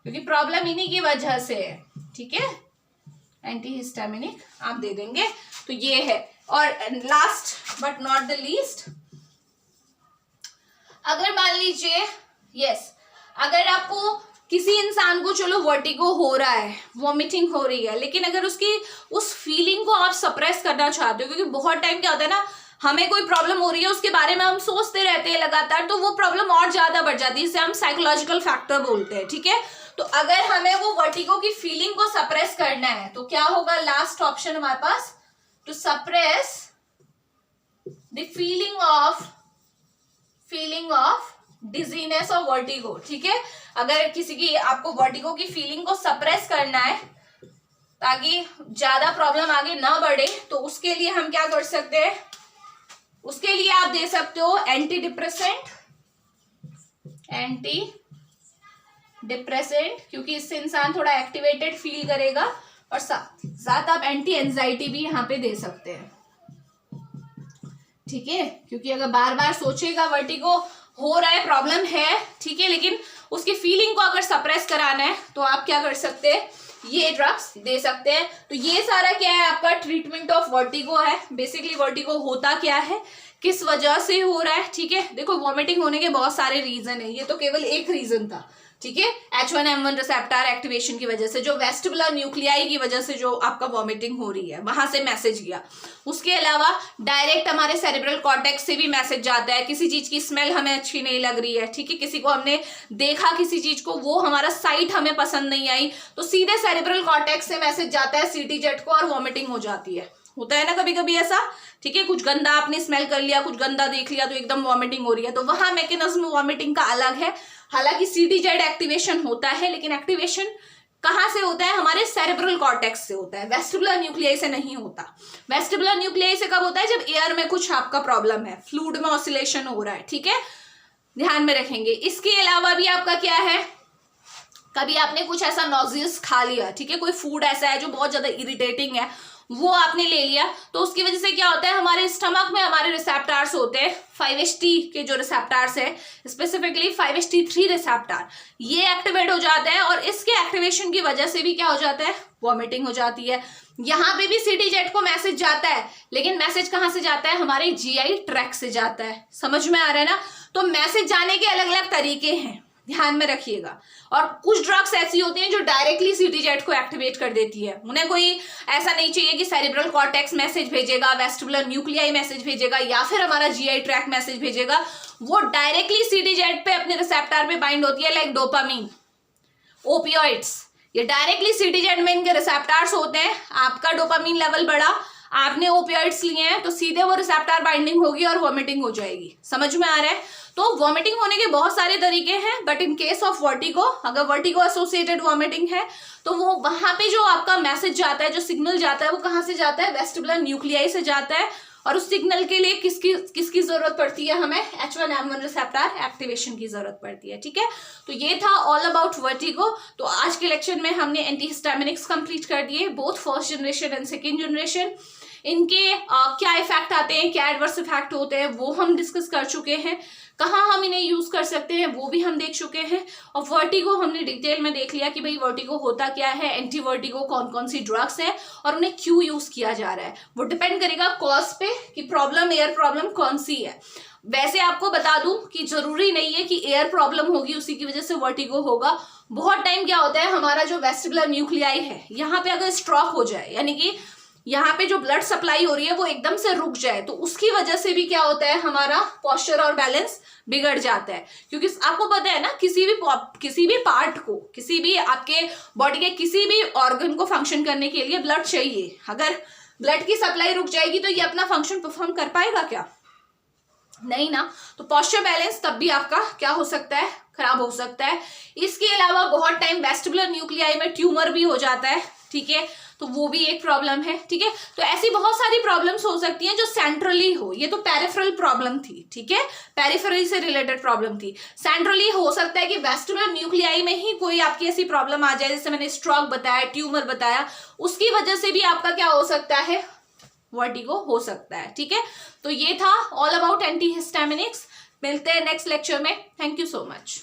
क्योंकि प्रॉब्लम इन्हीं की वजह से है। ठीक है, एंटीहिस्टामिनिक आप दे देंगे। तो ये है। और last but not the least, अगर मान लीजिए अगर आपको किसी इंसान को चलो वर्टिगो हो रहा है, वॉमिटिंग हो रही है, लेकिन अगर उसकी उस फीलिंग को आप सप्रेस करना चाहते हो, क्योंकि बहुत टाइम क्या होता है ना, हमें कोई प्रॉब्लम हो रही है उसके बारे में हम सोचते रहते हैं लगातार, तो वो प्रॉब्लम और ज्यादा बढ़ जाती है, जिसे हम साइकोलॉजिकल फैक्टर बोलते हैं। ठीक है, तो अगर हमें वो वर्टिगो की फीलिंग को सप्रेस करना है तो क्या होगा, लास्ट ऑप्शन हमारे पास, to suppress the feeling of dizziness और वर्टिगो। ठीक है, अगर किसी की आपको वर्टिगो की फीलिंग को सप्रेस करना है ताकि ज्यादा प्रॉब्लम आगे ना बढ़े, तो उसके लिए हम क्या कर सकते हैं, उसके लिए आप दे सकते हो एंटी डिप्रेसेंट, क्योंकि इससे इंसान थोड़ा एक्टिवेटेड फील करेगा। और साथ आप एंटी एंजाइटी भी यहाँ पे दे सकते हैं। ठीक है, क्योंकि अगर बार बार सोचेगा वर्टिगो हो रहा है, प्रॉब्लम है, ठीक है, लेकिन उसकी फीलिंग को अगर सप्रेस कराना है तो आप क्या कर सकते हैं, ये ड्रग्स दे सकते हैं। तो ये सारा क्या है, आपका ट्रीटमेंट ऑफ वर्टिगो है। बेसिकली वर्टिगो होता क्या है, किस वजह से हो रहा है। ठीक है, देखो वॉमिटिंग होने के बहुत सारे रीजन है, ये तो केवल एक रीजन था। ठीक है, H1M1 रिसेप्टर एक्टिवेशन की वजह से, जो वेस्टिबुलर न्यूक्लियाई की वजह से जो आपका वॉमिटिंग हो रही है, वहां से मैसेज गया। उसके अलावा डायरेक्ट हमारे सेरेब्रल कॉर्टेक्स से भी मैसेज जाता है, किसी चीज की स्मेल हमें अच्छी नहीं लग रही है। ठीक है, किसी को हमने देखा किसी चीज को, वो हमारा साइट हमें पसंद नहीं आई, तो सीधे सेरेब्रल कॉर्टेक्स से मैसेज जाता है CTZ को और वॉमिटिंग हो जाती है। होता है ना कभी कभी ऐसा। ठीक है, कुछ गंदा आपने स्मेल कर लिया, कुछ गंदा देख लिया तो एकदम वॉमिटिंग हो रही है, तो वहां मैकेनिज्म वॉमिटिंग का अलग है। हालांकि CTZ एक्टिवेशन होता है, लेकिन एक्टिवेशन कहां से होता है, हमारे सेरेब्रल कॉर्टेक्स से होता है, वेस्टिबुलर न्यूक्लियाई से नहीं होता। वेस्टिबुलर न्यूक्लियाई से कब होता है, जब एयर में कुछ आपका प्रॉब्लम है, फ्लूइड में ऑसिलेशन हो रहा है। ठीक है, ध्यान में रखेंगे। इसके अलावा भी आपका क्या है, कभी आपने कुछ ऐसा नॉजियस खा लिया, ठीक है, कोई फूड ऐसा है जो बहुत ज्यादा इरिटेटिंग है, वो आपने ले लिया, तो उसकी वजह से क्या होता है, हमारे स्टमक में हमारे रिसेप्टर्स होते हैं, 5HT के जो रिसेप्टर्स है, स्पेसिफिकली 5HT3 रिसेप्टर, ये एक्टिवेट हो जाता है। और इसके एक्टिवेशन की वजह से भी क्या हो जाता है, वॉमिटिंग हो जाती है। यहाँ पे भी CTZ को मैसेज जाता है, लेकिन मैसेज कहाँ से जाता है, हमारे GI ट्रैक से जाता है। समझ में आ रहा है ना। तो मैसेज जाने के अलग अलग तरीके हैं, ध्यान में रखिएगा। और कुछ ड्रग्स ऐसी होती हैं जो डायरेक्टली CTZ को एक्टिवेट कर देती है। उन्हें कोई ऐसा नहीं चाहिए कि सेरेब्रल कॉर्टेक्स मैसेज भेजेगा, वेस्टिबुलर न्यूक्लियाई मैसेज भेजेगा, या फिर हमारा GI ट्रैक मैसेज भेजेगा। वो डायरेक्टली CTZ पे अपने रिसेप्टर पे बाइंड होती है, लाइक डोपामीन, ओपियोइड्स, ये डायरेक्टली CTZ में इनके रिसेप्टर्स होते हैं। आपका डोपामीन लेवल बढ़ा, आपने ओपियोइड्स लिए हैं, तो सीधे वो रिसेप्टर बाइंडिंग होगी और वॉमिटिंग हो जाएगी। समझ में आ रहा है। तो वॉमिटिंग होने के बहुत सारे तरीके हैं, but in case of vertigo, अगर वर्टिगो एसोसिएटेड वॉमिटिंग है तो वो वहां पे जो आपका मैसेज जाता है, जो सिग्नल जाता है, वो कहाँ से जाता है, वेस्टिबुलर न्यूक्लियाई से जाता है। और उस सिग्नल के लिए किसकी जरूरत पड़ती है, हमें H1M1 रिसेप्टर एक्टिवेशन की जरूरत पड़ती है। ठीक है, तो ये था ऑल अबाउट वर्टिगो। तो आज के लेक्चर में हमने एंटीहिस्टामिनिक्स कंप्लीट कर दिए, both first generation and second generation. इनके क्या इफेक्ट आते हैं, क्या एडवर्स इफेक्ट होते हैं, वो हम डिस्कस कर चुके हैं। कहाँ हम इन्हें यूज कर सकते हैं वो भी हम देख चुके हैं। और वर्टिगो हमने डिटेल में देख लिया कि भाई वर्टिगो होता क्या है, एंटी वर्टिगो कौन कौन सी ड्रग्स है और उन्हें क्यों यूज किया जा रहा है। वो डिपेंड करेगा कॉज पे कि प्रॉब्लम, एयर प्रॉब्लम कौन सी है। वैसे आपको बता दूं कि जरूरी नहीं है कि एयर प्रॉब्लम होगी उसी की वजह से वर्टिगो होगा। बहुत टाइम क्या होता है, हमारा जो वेस्टिबुलर न्यूक्लियाई है यहाँ पे अगर स्ट्रोक हो जाए, यानी कि यहाँ पे जो ब्लड सप्लाई हो रही है वो एकदम से रुक जाए, तो उसकी वजह से भी क्या होता है, हमारा पोस्चर और बैलेंस बिगड़ जाता है। क्योंकि आपको पता है ना, किसी भी पार्ट को, किसी भी आपके बॉडी के किसी भी ऑर्गन को फंक्शन करने के लिए ब्लड चाहिए। अगर ब्लड की सप्लाई रुक जाएगी तो ये अपना फंक्शन परफॉर्म कर पाएगा क्या? नहीं ना। तो पोस्चर बैलेंस तब भी आपका क्या हो सकता है, खराब हो सकता है। इसके अलावा बहुत टाइम वेस्टिबुलर न्यूक्लियाई में ट्यूमर भी हो जाता है, ठीक है, तो वो भी एक प्रॉब्लम है, ठीक है। तो ऐसी बहुत सारी प्रॉब्लम्स हो सकती हैं जो सेंट्रली हो। ये तो पेरिफेरल प्रॉब्लम थी, ठीक है, पेरिफेरल से रिलेटेड प्रॉब्लम थी। सेंट्रली हो सकता है कि वेस्टिबुलर न्यूक्लियाई में ही कोई आपकी ऐसी प्रॉब्लम आ जाए, जैसे मैंने स्ट्रोक बताया, ट्यूमर बताया, उसकी वजह से भी आपका क्या हो सकता है, वर्टिगो हो सकता है, ठीक है। तो ये था ऑल अबाउट एंटीहिस्टामिनिक्स। मिलते हैं नेक्स्ट लेक्चर में। Thank you so much.